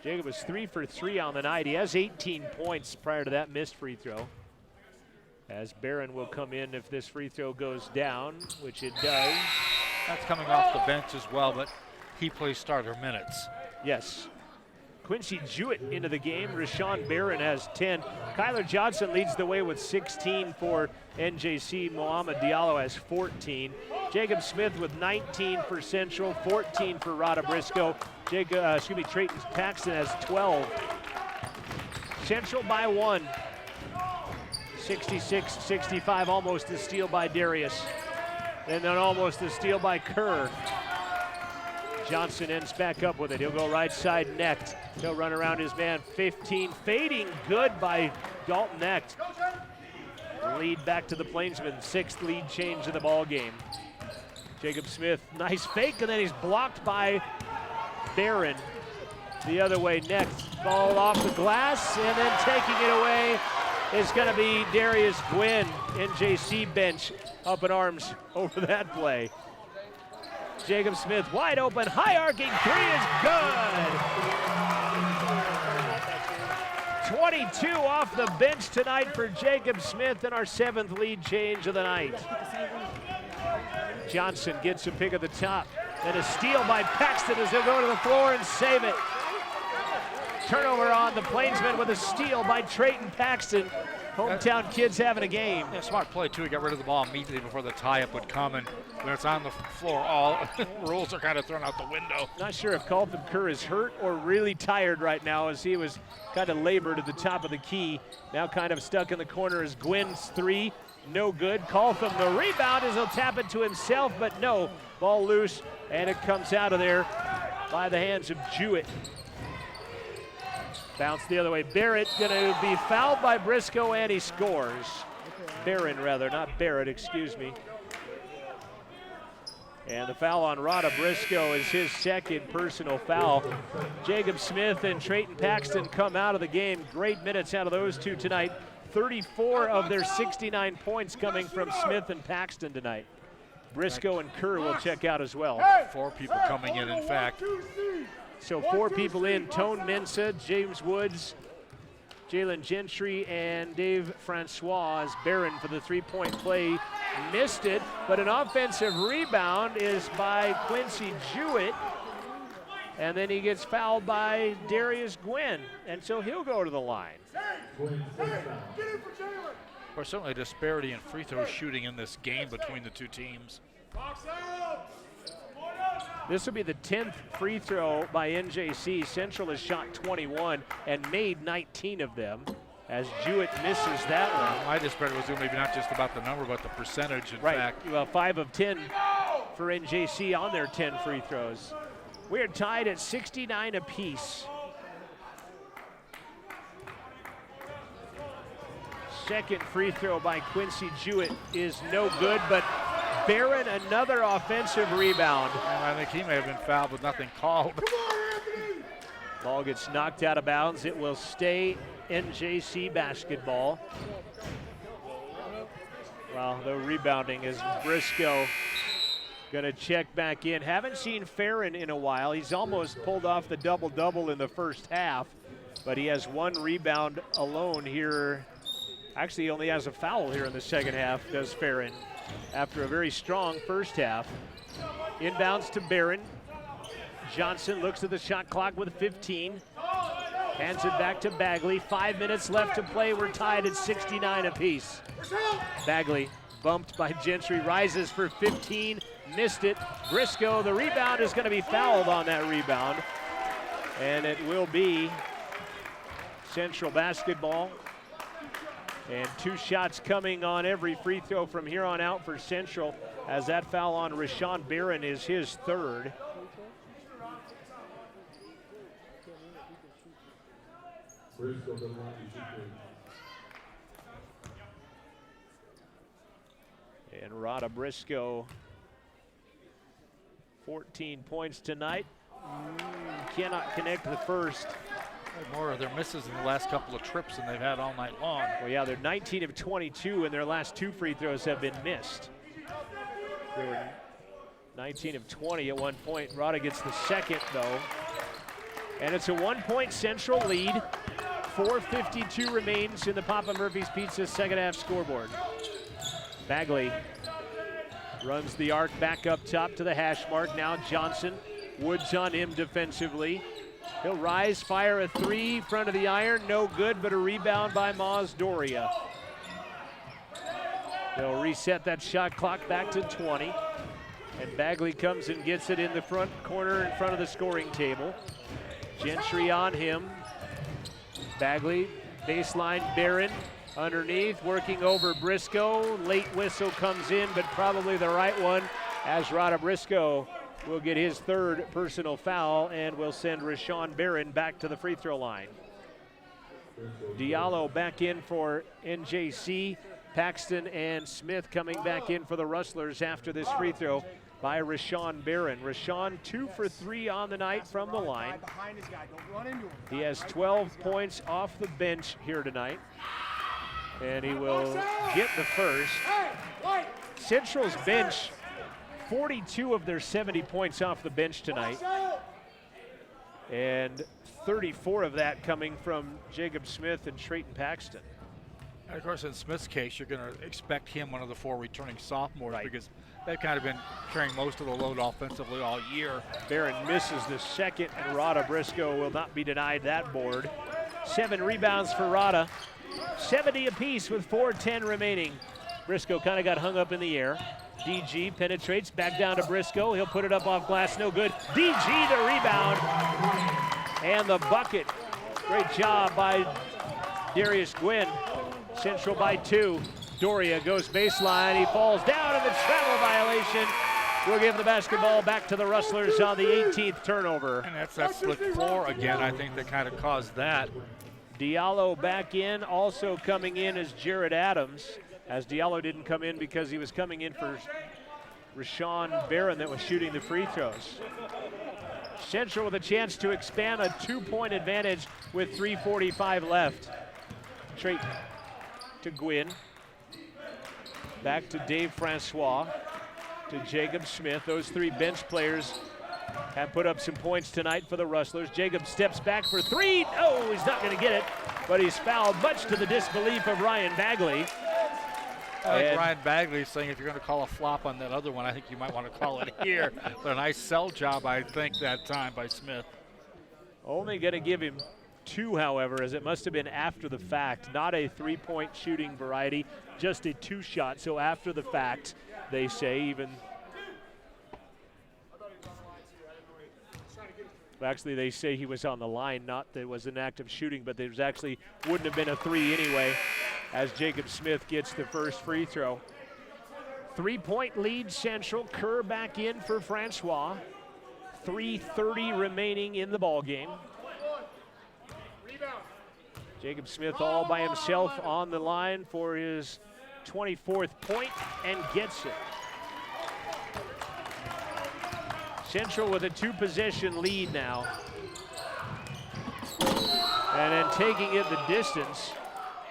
Jacob was 3 for 3 on the night. He has 18 points prior to that missed free throw. As Barron will come in if this free throw goes down, which it does. That's coming off the bench as well, but he plays starter minutes. Yes. Quincy Jewett into the game. Rashawn Barron has 10. Kyler Johnson leads the way with 16 for NJC. Mohamed Diallo has 14. Jacob Smith with 19 for Central, 14 for Rada Briscoe. Trayton Paxton has 12. Central by 1. 66-65, almost a steal by Darius. And then almost a steal by Kerr. Johnson ends back up with it. He'll go right side Knecht. He'll run around his man. 15, fading good by Dalton Knecht. Lead back to the Plainsmen, 6th lead change of the ball game. Jacob Smith, nice fake, and then he's blocked by Barron. The other way, Knecht, ball off the glass, and then taking it away is going to be Darius Gwynn. NJC bench up in arms over that play. Jacob Smith wide open, high arcing 3 is good. 22 off the bench tonight for Jacob Smith in our 7th lead change of the night. Johnson gets a pick at the top, and a steal by Paxton as he'll go to the floor and save it. Turnover on the Plainsmen with a steal by Trayton Paxton. Hometown kids having a game. Yeah, smart play, too. He got rid of the ball immediately before the tie-up would come, and when it's on the floor, all rules are kind of thrown out the window. Not sure if Colton Kerr is hurt or really tired right now, as he was kind of labored at the top of the key. Now kind of stuck in the corner is Gwynn's 3. No good. Colton the rebound as he'll tap it to himself, but no. Ball loose, and it comes out of there by the hands of Jewett. Bounce the other way. Barrett going to be fouled by Briscoe, and he scores. Barron, rather, not Barrett, excuse me. And the foul on Rada Briscoe is his 2nd personal foul. Jacob Smith and Trayton Paxton come out of the game. Great minutes out of those two tonight. 34 of their 69 points coming from Smith and Paxton tonight. Briscoe and Kerr will check out as well. 4 people coming in fact. So 4 people in: Tone Mensah, James Woods, Jalen Gentry, and Dave Francois. As Barron for the 3-point play missed it, but an offensive rebound is by Quincy Jewett, and then he gets fouled by Darius Gwynn, and so he'll go to the line. There's certainly a disparity in free throw shooting in this game between the two teams. This will be the 10th free throw by NJC. Central has shot 21 and made 19 of them, as Jewett misses that one. My disparity was maybe not just about the number, but the percentage, in fact. Well, 5 of 10 for NJC on their 10 free throws. We are tied at 69 apiece. Second free throw by Quincy Jewett is no good, but Barron another offensive rebound. And I think he may have been fouled with nothing called. Ball gets knocked out of bounds. It will stay NJC basketball. Well, the rebounding is Briscoe going to check back in. Haven't seen Farron in a while. He's almost pulled off the double-double in the first half, but he has 1 rebound alone here. Actually, he only has a foul here in the second half, does Farron, after a very strong first half. Inbounds to Barron. Johnson looks at the shot clock with 15. Hands it back to Bagley. 5 minutes left to play. We're tied at 69 apiece. Bagley bumped by Gentry, rises for 15, missed it. Briscoe, the rebound is going to be fouled on that rebound. And it will be Central basketball. And 2 shots coming on every free throw from here on out for Central, as that foul on Rashawn Barron is his 3rd. And Rada Briscoe, 14 points tonight. Cannot connect the first. More of their misses in the last couple of trips than they've had all night long. Well, yeah, they're 19 of 22, and their last 2 free throws have been missed. They were 19 of 20 at one point. Rada gets the second, though. And it's a 1-point Central lead. 4:52 remains in the Papa Murphy's Pizza second half scoreboard. Bagley runs the arc back up top to the hash mark. Now Johnson, Woods on him defensively. He'll rise, fire a 3, front of the iron, no good, but a rebound by Maz Doria. They'll reset that shot clock back to 20. And Bagley comes and gets it in the front corner in front of the scoring table. Gentry on him. Bagley, baseline, Barron underneath, working over Briscoe. Late whistle comes in, but probably the right one, as Rada Briscoe will get his 3rd personal foul and will send Rashawn Barron back to the free throw line. Diallo back in for NJC. Paxton and Smith coming back in for the Rustlers after this free throw by Rashawn Barron. Rashawn 2 for 3 on the night from the line. He has 12 points off the bench here tonight, and he will get the first. Central's bench, 42 of their 70 points off the bench tonight, and 34 of that coming from Jacob Smith and Trayton Paxton. And of course, in Smith's case, you're going to expect him one of the 4 returning sophomores, because they've kind of been carrying most of the load offensively all year. Barron misses the second, and Rada Briscoe will not be denied that board. 7 rebounds for Rada. 70 apiece with 4:10 remaining. Briscoe kind of got hung up in the air. DG penetrates back down to Briscoe. He'll put it up off glass, no good. DG the rebound and the bucket. Great job by Darius Gwynn. Central by 2. Doria goes baseline. He falls down in the travel violation. We'll give the basketball back to the Rustlers on the 18th turnover. And that's that split floor again, I think, that kind of caused that. Diallo back in. Also coming in is Jared Adams, as Diallo didn't come in because he was coming in for Rashawn Barron that was shooting the free throws. Central with a chance to expand a 2-point advantage with 3:45 left. Trayton to Gwynn. Back to Dave Francois, to Jacob Smith. Those 3 bench players have put up some points tonight for the Rustlers. Jacob steps back for 3. Oh, he's not going to get it, but he's fouled, much to the disbelief of Ryan Bagley. I think Ryan Bagley is saying if you're going to call a flop on that other one, I think you might want to call it here. But a nice sell job, I think, that time by Smith. Only going to give him 2, however, as it must have been after the fact. Not a 3-point shooting variety, just a 2-shot. So after the fact, they say, even. Actually, they say he was on the line, not that it was an act of shooting, but there was actually wouldn't have been a 3 anyway, as Jacob Smith gets the first free throw. 3-point lead Central. Kerr back in for Francois. 3:30 remaining in the ball game. Jacob Smith all by himself on the line for his 24th point and gets it. Central with a 2-possession lead now. And then taking it the distance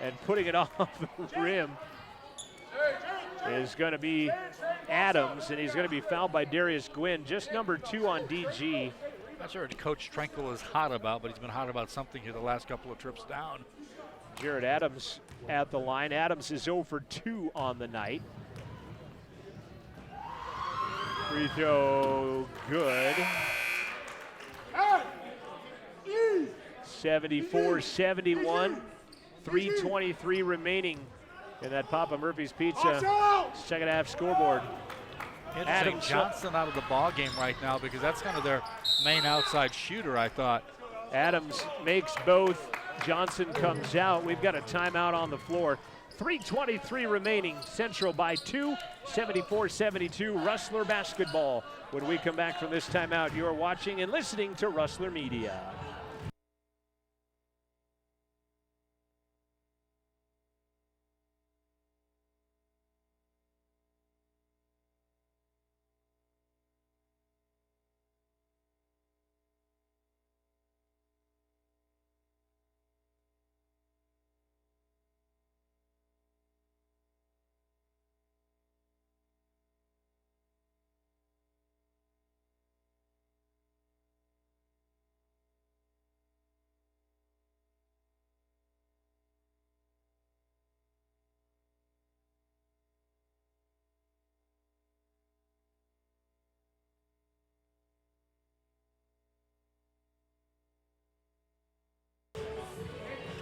and putting it off the rim is going to be Adams, and he's going to be fouled by Darius Gwynn, just number 2 on DG. Not sure what Coach Tranquil is hot about, but he's been hot about something here the last couple of trips down. Jared Adams at the line. Adams is 0 for 2 on the night. Free throw good. 74-71, 3:23 remaining in that Papa Murphy's Pizza second half scoreboard. Interesting, Johnson out of the ball game right now because that's kind of their main outside shooter, I thought. Adams makes both. Johnson comes out. We've got a timeout on the floor. 3:23 remaining. Central by 2, 74-72. Rustler basketball. When we come back from this timeout, you're watching and listening to Rustler Media.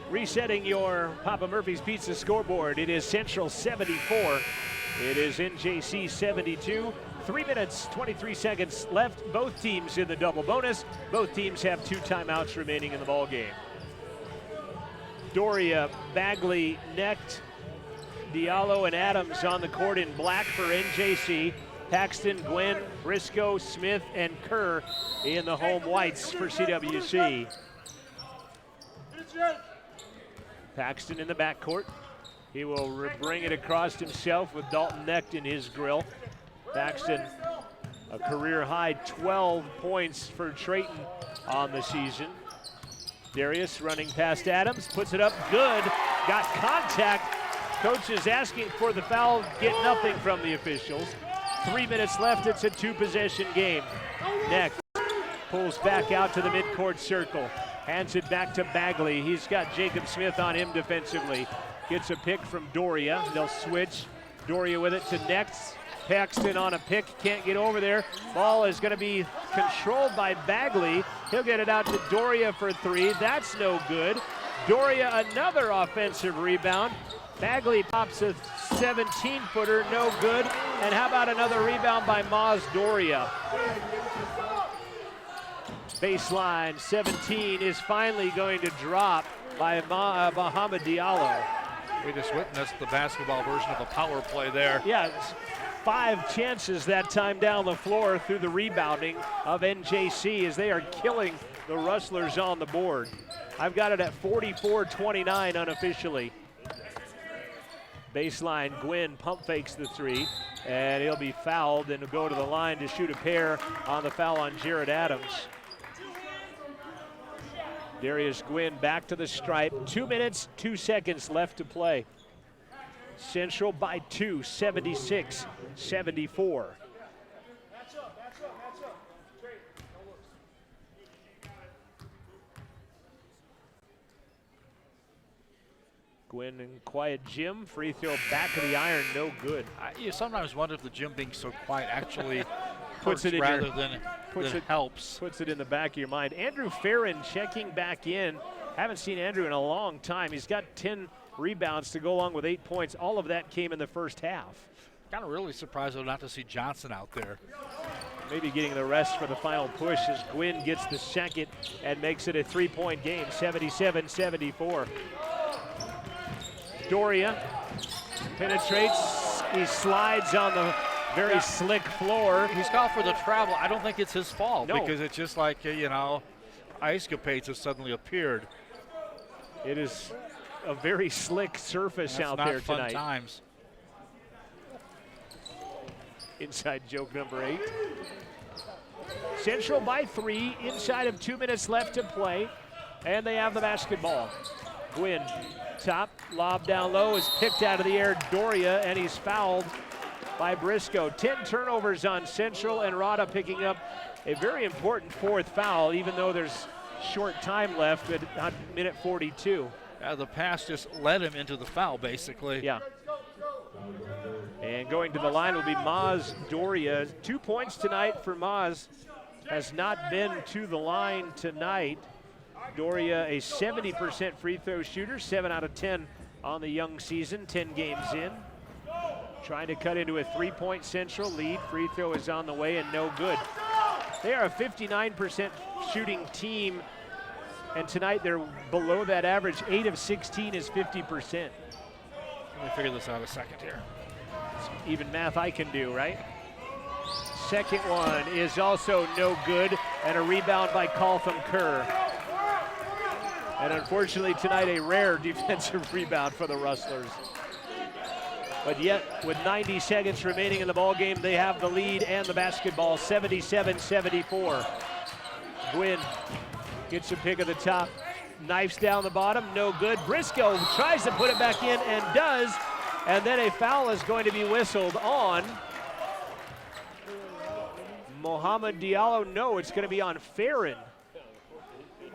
Resetting your Papa Murphy's Pizza scoreboard. It is Central 74. It is NJC 72. 3 minutes, 23 seconds left. Both teams in the double bonus. Both teams have 2 timeouts remaining in the ball game. Doria, Bagley, Knecht, Diallo, and Adams on the court in black for NJC. Paxton, Gwen, Briscoe, Smith, and Kerr in the home whites for CWC. Paxton in the backcourt. He will bring it across himself with Dalton Knecht in his grill. Paxton, a career-high 12 points for Trayton on the season. Darius running past Adams, puts it up good, got contact. Coach is asking for the foul, get nothing from the officials. 3 minutes left, it's a 2-possession game. Knecht pulls back out to the midcourt circle. Hands it back to Bagley. He's got Jacob Smith on him defensively. Gets a pick from Doria. They'll switch. Doria with it to Knecht. Paxton on a pick, can't get over there. Ball is going to be controlled by Bagley. He'll get it out to Doria for 3. That's no good. Doria another offensive rebound. Bagley pops a 17-footer, no good. And how about another rebound by Maz Doria? Baseline 17 is finally going to drop by Mohamed Diallo. We just witnessed the basketball version of a power play there. Yeah, 5 chances that time down the floor through the rebounding of NJC as they are killing the Rustlers on the board. I've got it at 44-29 unofficially. Baseline, Gwynn pump fakes the 3, and he'll be fouled and go to the line to shoot a pair on the foul on Jared Adams. Darius Gwynn back to the stripe. 2 minutes, 2 seconds left to play. Central by 2, 76-74. Gwynn and quiet Jim. Free throw back of the iron, no good. You sometimes wonder if the Jim being so quiet actually puts it in rather than helps. Puts it in the back of your mind. Andrew Farron checking back in. Haven't seen Andrew in a long time. He's got 10 rebounds to go along with 8 points. All of that came in the first half. Kind of really surprised though not to see Johnson out there. Maybe getting the rest for the final push as Gwynn gets the second and makes it a 3-point game, 77-74. Doria penetrates. He slides on the very slick floor. He's called for the travel. I don't think it's his fault because it's just like, ice capades have suddenly appeared. It is a very slick surface out there tonight. Fun times. Inside joke number 8. Central by 3, inside of 2 minutes left to play, and they have the basketball. Gwynn, top, lob down low, is picked out of the air. Doria, and he's fouled by Briscoe. 10 turnovers on Central, and Rada picking up a very important 4th foul, even though there's short time left at minute 42. The pass just led him into the foul, basically. Yeah. And going to the line will be Maz Doria. 2 points tonight for Maz. Has not been to the line tonight. Doria, a 70% free throw shooter, 7 out of 10 on the young season, 10 games in. Trying to cut into a 3-point Central lead. Free throw is on the way and no good. They are a 59% shooting team, and tonight they're below that average. 8 of 16 is 50%. Let me figure this out a second here. Even math I can do, right? Second one is also no good, and a rebound by Coltham Kerr. And unfortunately tonight, a rare defensive rebound for the Rustlers. But yet, with 90 seconds remaining in the ball game, they have the lead and the basketball, 77-74. Gwynn gets a pick at the top, knifes down the bottom, no good. Briscoe tries to put it back in and does, and then a foul is going to be whistled on Mohamed Diallo. No, it's going to be on Farron,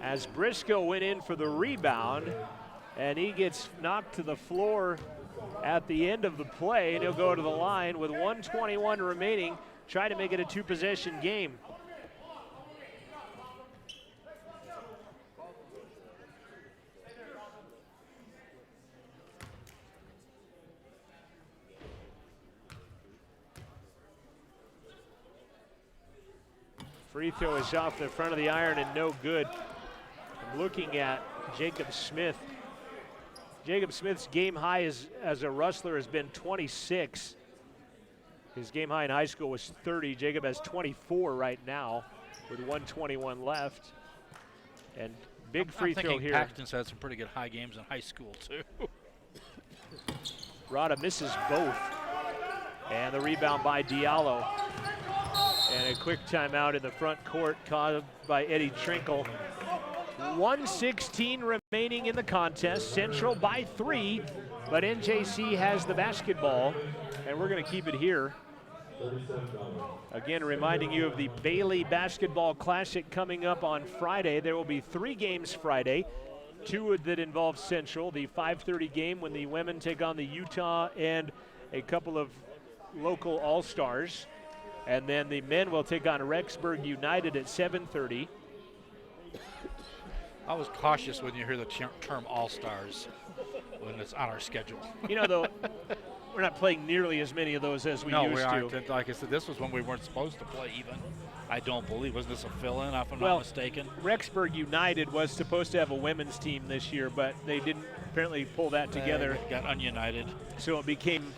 as Briscoe went in for the rebound, and he gets knocked to the floor at the end of the play, and he'll go to the line with 1:21 remaining, trying to make it a 2-possession game. Free throw is off the front of the iron and no good. I'm looking at Jacob Smith. Jacob Smith's game high as a Rustler has been 26. His game high in high school was 30. Jacob has 24 right now with 1:21 left. And big free throw here. Paxton's had some pretty good high games in high school too. Rada misses both. And the rebound by Diallo. And a quick timeout in the front court caused by Eddie Trinkle. 1:16 remaining in the contest. Central by 3, but NJC has the basketball, and we're going to keep it here. Again, reminding you of the Bailey Basketball Classic coming up on Friday. There will be 3 games Friday, 2 that involve Central. The 5:30 game when the women take on the Utah and a couple of local all-stars. And then the men will take on Rexburg United at 7:30. I was cautious when you hear the term all-stars when it's on our schedule. You know, though, we're not playing nearly as many of those as we used to. No, we aren't. Like I said, this was when we weren't supposed to play even. I don't believe. Wasn't this a fill-in, if I'm not mistaken? Rexburg United was supposed to have a women's team this year, but they didn't apparently pull that together. They got ununited. So it became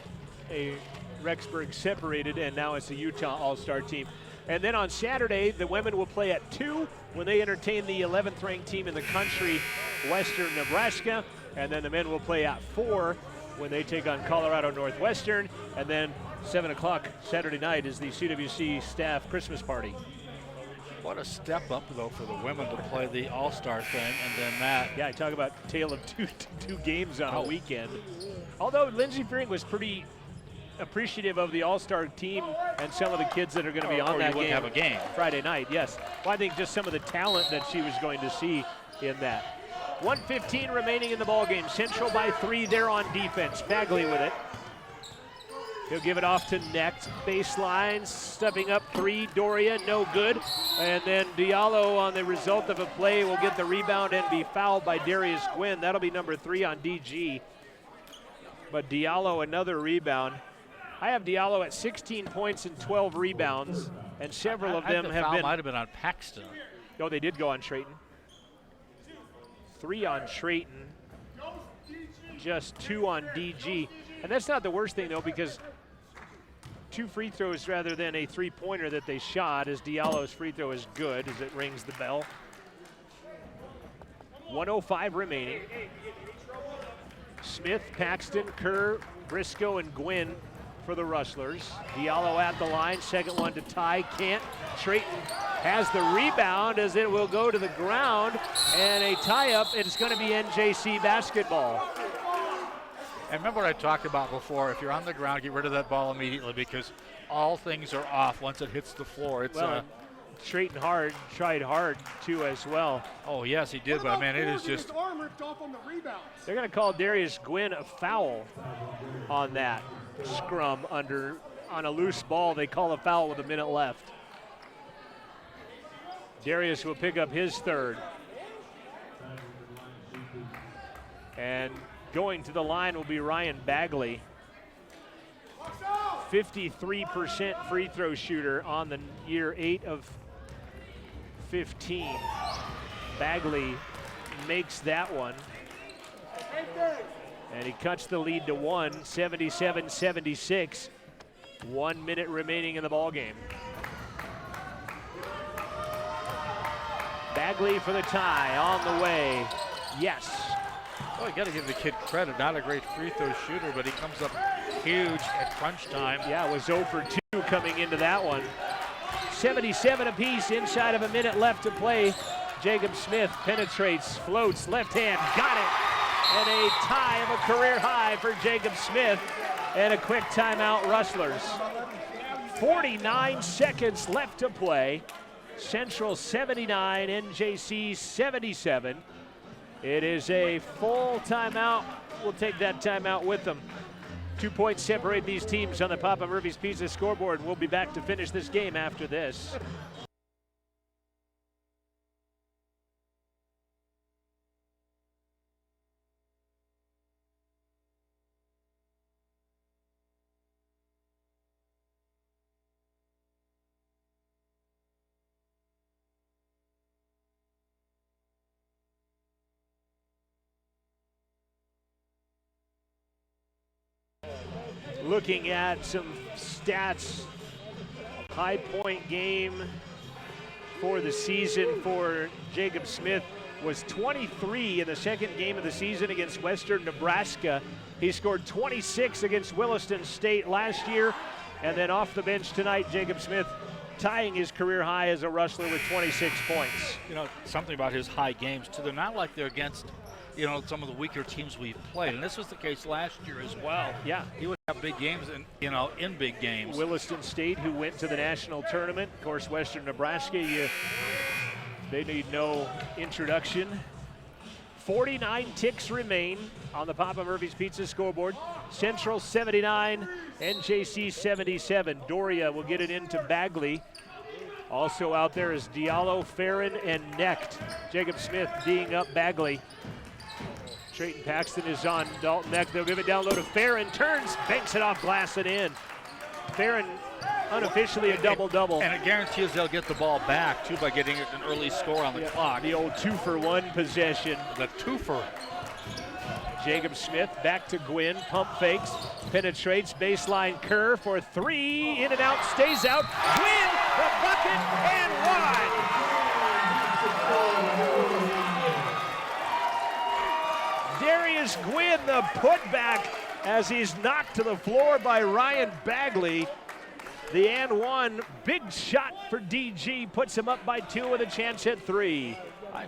a Rexburg separated, and now it's a Utah all-star team. And then on Saturday, the women will play at 2 when they entertain the 11th ranked team in the country, Western Nebraska. And then the men will play at 4 when they take on Colorado Northwestern. And then 7 o'clock Saturday night is the CWC staff Christmas party. What a step up, though, for the women to play the all-star thing, and then that. Yeah, I talk about tale of two games on a weekend. Although Lindsey Fearing was pretty appreciative of the all-star team and some of the kids that are going to be on that game, have a game Friday night. Yes, well, I think just some of the talent that she was going to see in that. 1:15 remaining in the ball game. Central by 3. They're on defense. Bagley with it. He'll give it off to Necht. Baseline, stepping up 3. Doria, no good. And then Diallo, on the result of a play, will get the rebound and be fouled by Darius Gwynn. That'll be number 3 on DG. But Diallo, another rebound. I have Diallo at 16 points and 12 rebounds, and several of them have been. Might have been on Paxton. No, they did go on Trayton. 3 on Trayton, just 2 on DG. And that's not the worst thing, though, because 2 free throws rather than a 3-pointer that they shot, as Diallo's free throw is good as it rings the bell. 1:05 remaining. Smith, Paxton, Kerr, Briscoe, and Gwynn for the Rustlers. Diallo at the line, second one to tie, can't. Trayton has the rebound as it will go to the ground, and a tie-up. It's going to be NJC basketball. And remember what I talked about before, if you're on the ground, get rid of that ball immediately because all things are off once it hits the floor. It's Trayton tried hard too as well. Oh yes, he did, but I mean, it is just. His arm ripped off on the rebounds. They're going to call Darius Gwynn a foul on that scrum on a loose ball. They call a foul with a minute left. Darius will pick up his 3rd. And going to the line will be Ryan Bagley. 53% free throw shooter on the year, 8 of 15. Bagley makes that one. And he cuts the lead to 1, 77-76. 1 minute remaining in the ball game. Bagley for the tie, on the way. Yes. Well, you got to give the kid credit. Not a great free throw shooter, but he comes up huge at crunch time. Yeah, it was 0 for 2 coming into that one. 77 apiece, inside of a minute left to play. Jacob Smith penetrates, floats, left hand, got it. And a tie of a career high for Jacob Smith. And a quick timeout, Rustlers. 49 seconds left to play. Central 79, NJC 77. It is a full timeout. We'll take that timeout with them. 2 points separate these teams on the Papa Murphy's Pizza scoreboard. We'll be back to finish this game after this. Looking at some stats, high point game for the season for Jacob Smith was 23 in the second game of the season against Western Nebraska. He scored 26 against Williston State last year. And then off the bench tonight, Jacob Smith tying his career high as a Rustler with 26 points. You know, something about his high games, too. They're not like they're against, you know, some of the weaker teams we've played. And this was the case last year as well. Yeah. He would have big games and, you know, in big games. Williston State, who went to the national tournament. Of course, Western Nebraska, they need no introduction. 49 ticks remain on the Papa Murphy's Pizza scoreboard. Central 79, NJC 77. Doria will get it into Bagley. Also out there is Diallo, Farron, and Necht. Jacob Smith D'ing up Bagley. Trayton Paxton is on Dalton Necht. They'll give it down low to Farron. Turns, banks it off glass and in. Farron unofficially a double-double. And it guarantees they'll get the ball back, too, by getting an early score on the clock. The old 2-for-1 possession. The twofer. Jacob Smith back to Gwynn, pump fakes, penetrates, baseline Kerr for 3, in and out, stays out. Gwynn, the bucket, and one. Darius Gwynn, the putback, as he's knocked to the floor by Ryan Bagley. The and one, big shot for DG, puts him up by 2 with a chance at 3.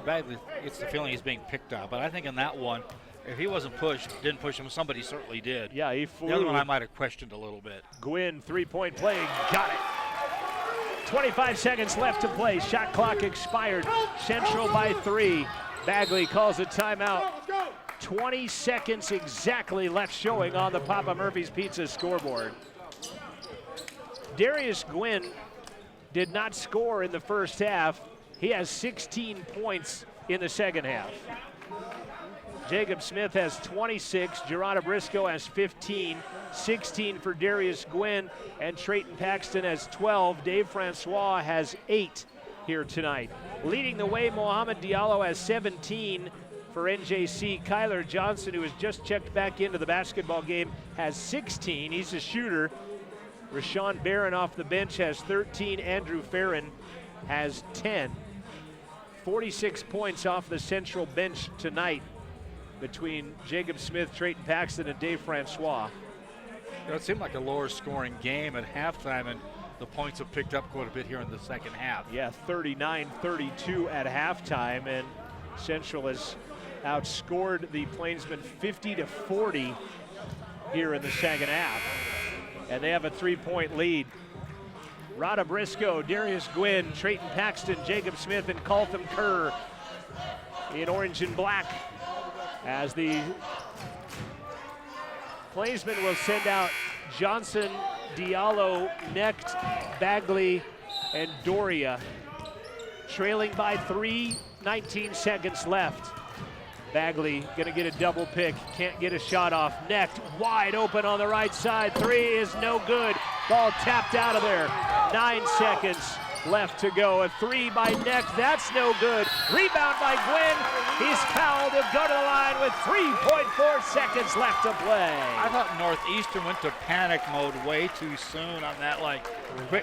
Bagley gets the feeling he's being picked on, but I think in that one, if he wasn't pushed, didn't push him, somebody certainly did. Yeah, he flew. The other one I might have questioned a little bit. Gwynn, 3-point play, got it. 25 seconds left to play, shot clock expired. Central by 3. Bagley calls a timeout. 20 seconds exactly left showing on the Papa Murphy's Pizza scoreboard. Darius Gwynn did not score in the first half. He has 16 points in the second half. Jacob Smith has 26, Gerardo Briscoe has 15, 16 for Darius Gwynn, and Trayton Paxton has 12. Dave Francois has 8 here tonight. Leading the way, Mohamed Diallo has 17 for NJC. Kyler Johnson, who has just checked back into the basketball game, has 16. He's a shooter. Rashawn Barron off the bench has 13. Andrew Farron has 10. 46 points off the Central bench tonight between Jacob Smith, Trayton Paxton, and Dave Francois. You know, it seemed like a lower scoring game at halftime, and the points have picked up quite a bit here in the second half. Yeah, 39-32 at halftime, and Central has outscored the Plainsmen 50-40 here in the second half. And they have a 3-point lead. Rada Briscoe, Darius Gwynn, Trayton Paxton, Jacob Smith, and Coltham Kerr in orange and black, as the Plainsmen will send out Johnson, Diallo, Necht, Bagley, and Doria. Trailing by 3, 19 seconds left. Bagley gonna get a double pick, can't get a shot off. Necht wide open on the right side. Three is no good. Ball tapped out of there. 9 seconds left to go. A three by Necht, that's no good. Rebound by Gwynn. He's fouled. He'll go to the line with 3.4 seconds left to play. I thought Northeastern went to panic mode way too soon on that, like,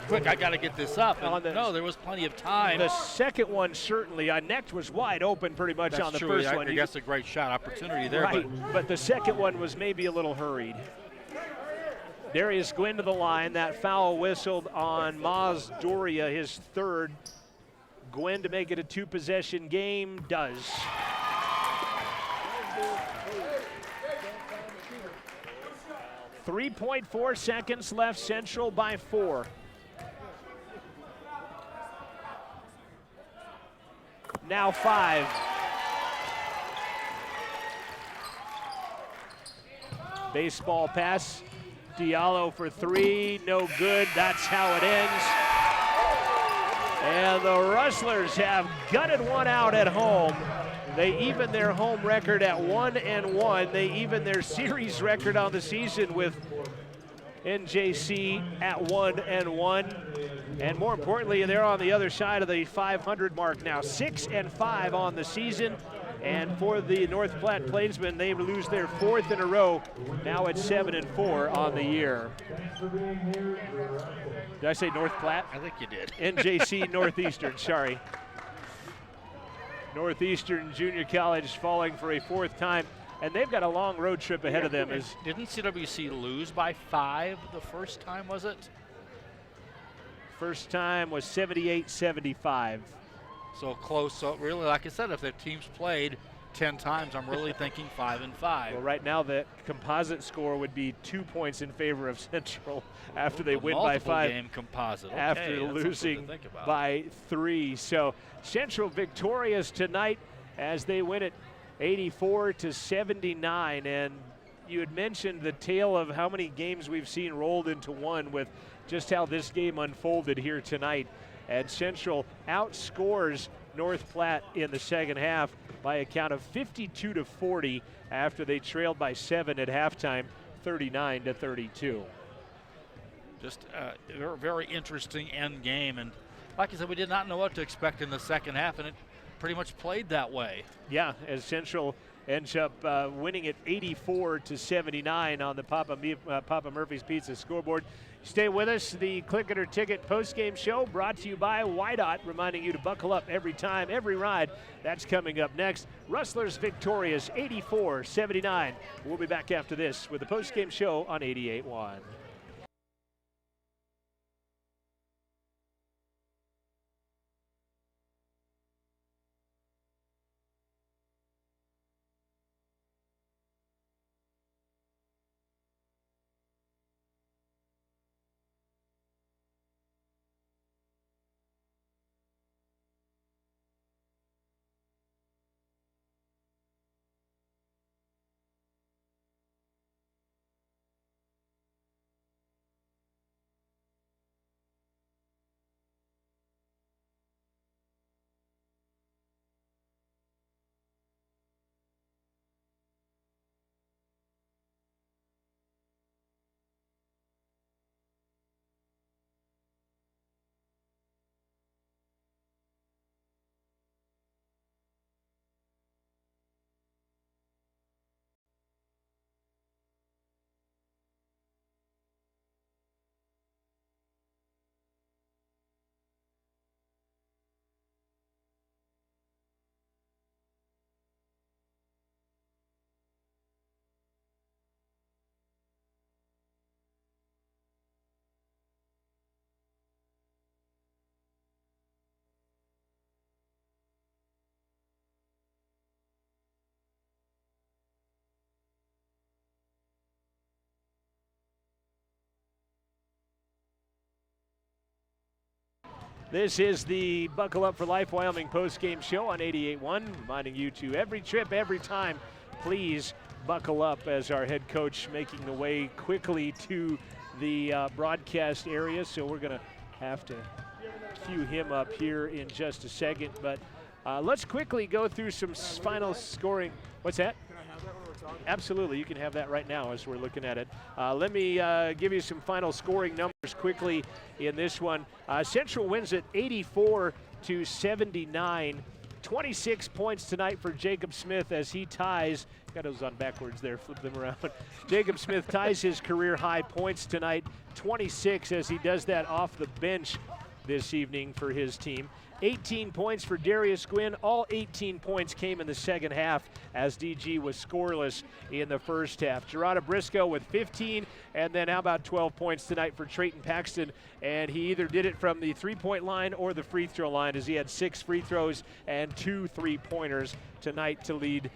quick, I got to get this up. And no, there was plenty of time. The second one, certainly. Necht was wide open pretty much on the true. first one. That's a great shot opportunity there. Right, but the second one was maybe a little hurried. There is Gwynn to the line. That foul whistled on Maz Doria, his third. Gwynn to make it a 2-possession game, does. .4 seconds left, Central by 4. Now 5. Baseball pass. Diallo for 3, no good. That's how it ends. And the Rustlers have gutted one out at home. They even their home record at 1-1. They even their series record on the season with NJC at 1-1. And more importantly, they're on the other side of the 500 mark now. 6-5 on the season. And for the North Platte Plainsmen, they lose their 4th in a row. Now it's 7-4 on the year. Did I say North Platte? I think you did. NJC Northeastern, sorry. Northeastern Junior College falling for a 4th time, and they've got a long road trip ahead of them. Didn't CWC lose by 5 the first time, was it? First time was 78-75. So close. So really, like I said, if their teams played 10 times, I'm really thinking 5-5. Well, right now the composite score would be 2 points in favor of Central after they win by 5. Game composite. Okay, after losing by 3. So Central victorious tonight as they win it 84-79. And you had mentioned the tale of how many games we've seen rolled into one with just how this game unfolded here tonight. And Central outscores North Platte in the second half by a count of 52-40 after they trailed by 7 at halftime, 39-32. Just a very interesting end game. And like I said, we did not know what to expect in the second half, and it pretty much played that way. Yeah, as Central ends up winning it 84-79 on the Papa Murphy's Pizza scoreboard. Stay with us. The Click It or Ticket postgame show brought to you by Wydot, reminding you to buckle up every time, every ride. That's coming up next. Rustlers victorious 84-79. We'll be back after this with the postgame show on 88.1. This is the Buckle Up for Life Wyoming postgame show on 88.1, reminding you to every trip, every time, please buckle up as our head coach making the way quickly to the broadcast area. So we're going to have to cue him up here in just a second. But Let's quickly go through some final scoring. What's that? Can I have that when we're talking? Absolutely, you can have that right now as we're looking at it. Let me give you some final scoring numbers quickly in this one. Central wins it 84-79. 26 points tonight for Jacob Smith as he ties. Got those on backwards there, flip them around. Jacob Smith ties his career high points tonight, 26, as he does that off the bench this evening for his team. 18 points for Darius Gwynn. All 18 points came in the second half as DG was scoreless in the first half. Gerardo Briscoe with 15, and then how about 12 points tonight for Trayton Paxton, and he either did it from the three-point line or the free throw line as he had 6 free throws and 2 3-pointers tonight to lead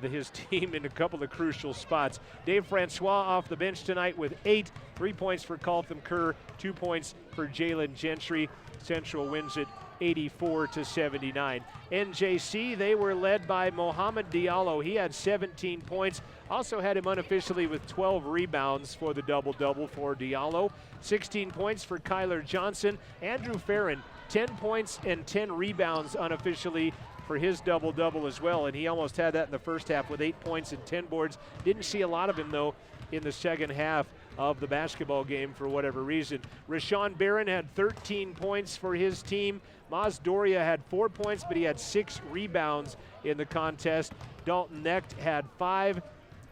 his team in a couple of crucial spots. Dave Francois off the bench tonight with 8, 3 points for Colton Kerr, 2 points for Jalen Gentry. Central wins it 84-79. NJC, they were led by Mohamed Diallo. He had 17 points. Also had him unofficially with 12 rebounds for the double-double for Diallo. 16 points for Kyler Johnson. Andrew Farron, 10 points and 10 rebounds unofficially for his double-double as well, and he almost had that in the first half with 8 points and 10 boards. Didn't see a lot of him, though, in the second half of the basketball game for whatever reason. Rashawn Barron had 13 points for his team. Maz Doria had 4 points, but he had 6 rebounds in the contest. Dalton Necht had 5,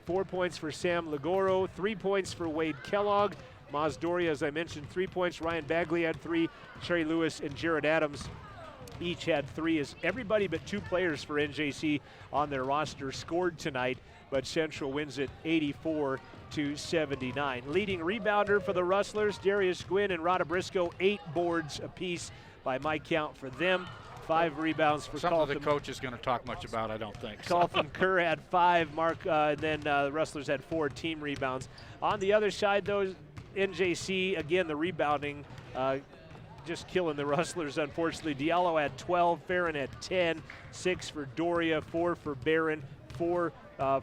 4 points for Sam Ligoro, 3 points for Wade Kellogg. Maz Doria, as I mentioned, 3 points. Ryan Bagley had 3. Trey Lewis and Jared Adams each had 3, as everybody but 2 players for NJC on their roster scored tonight, but Central wins it 84-79. Leading rebounder for the Rustlers, Darius Gwynn and Rada Briscoe, 8 boards apiece by my count for them. 5 rebounds for Something Colton. the coach is going to talk much about, I don't think. Colton Kerr had 5, then the Rustlers had 4 team rebounds. On the other side, though, NJC, again, the rebounding, just killing the Rustlers, unfortunately. Diallo had 12, Farron had 10, 6 for Doria, 4 for Barron, 4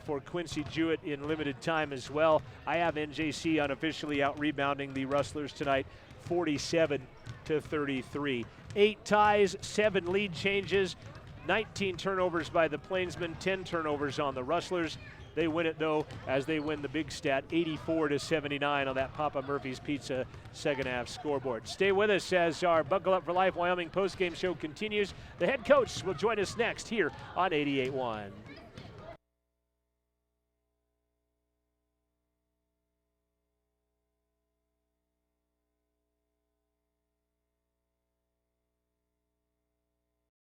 for Quincy Jewett in limited time as well. I have NJC unofficially out-rebounding the Rustlers tonight, 47-33. 8 ties, 7 lead changes, 19 turnovers by the Plainsmen, 10 turnovers on the Rustlers. They win it, though, as they win the big stat, 84-79 on that Papa Murphy's Pizza second half scoreboard. Stay with us as our Buckle Up for Life Wyoming postgame show continues. The head coach will join us next here on 88.1.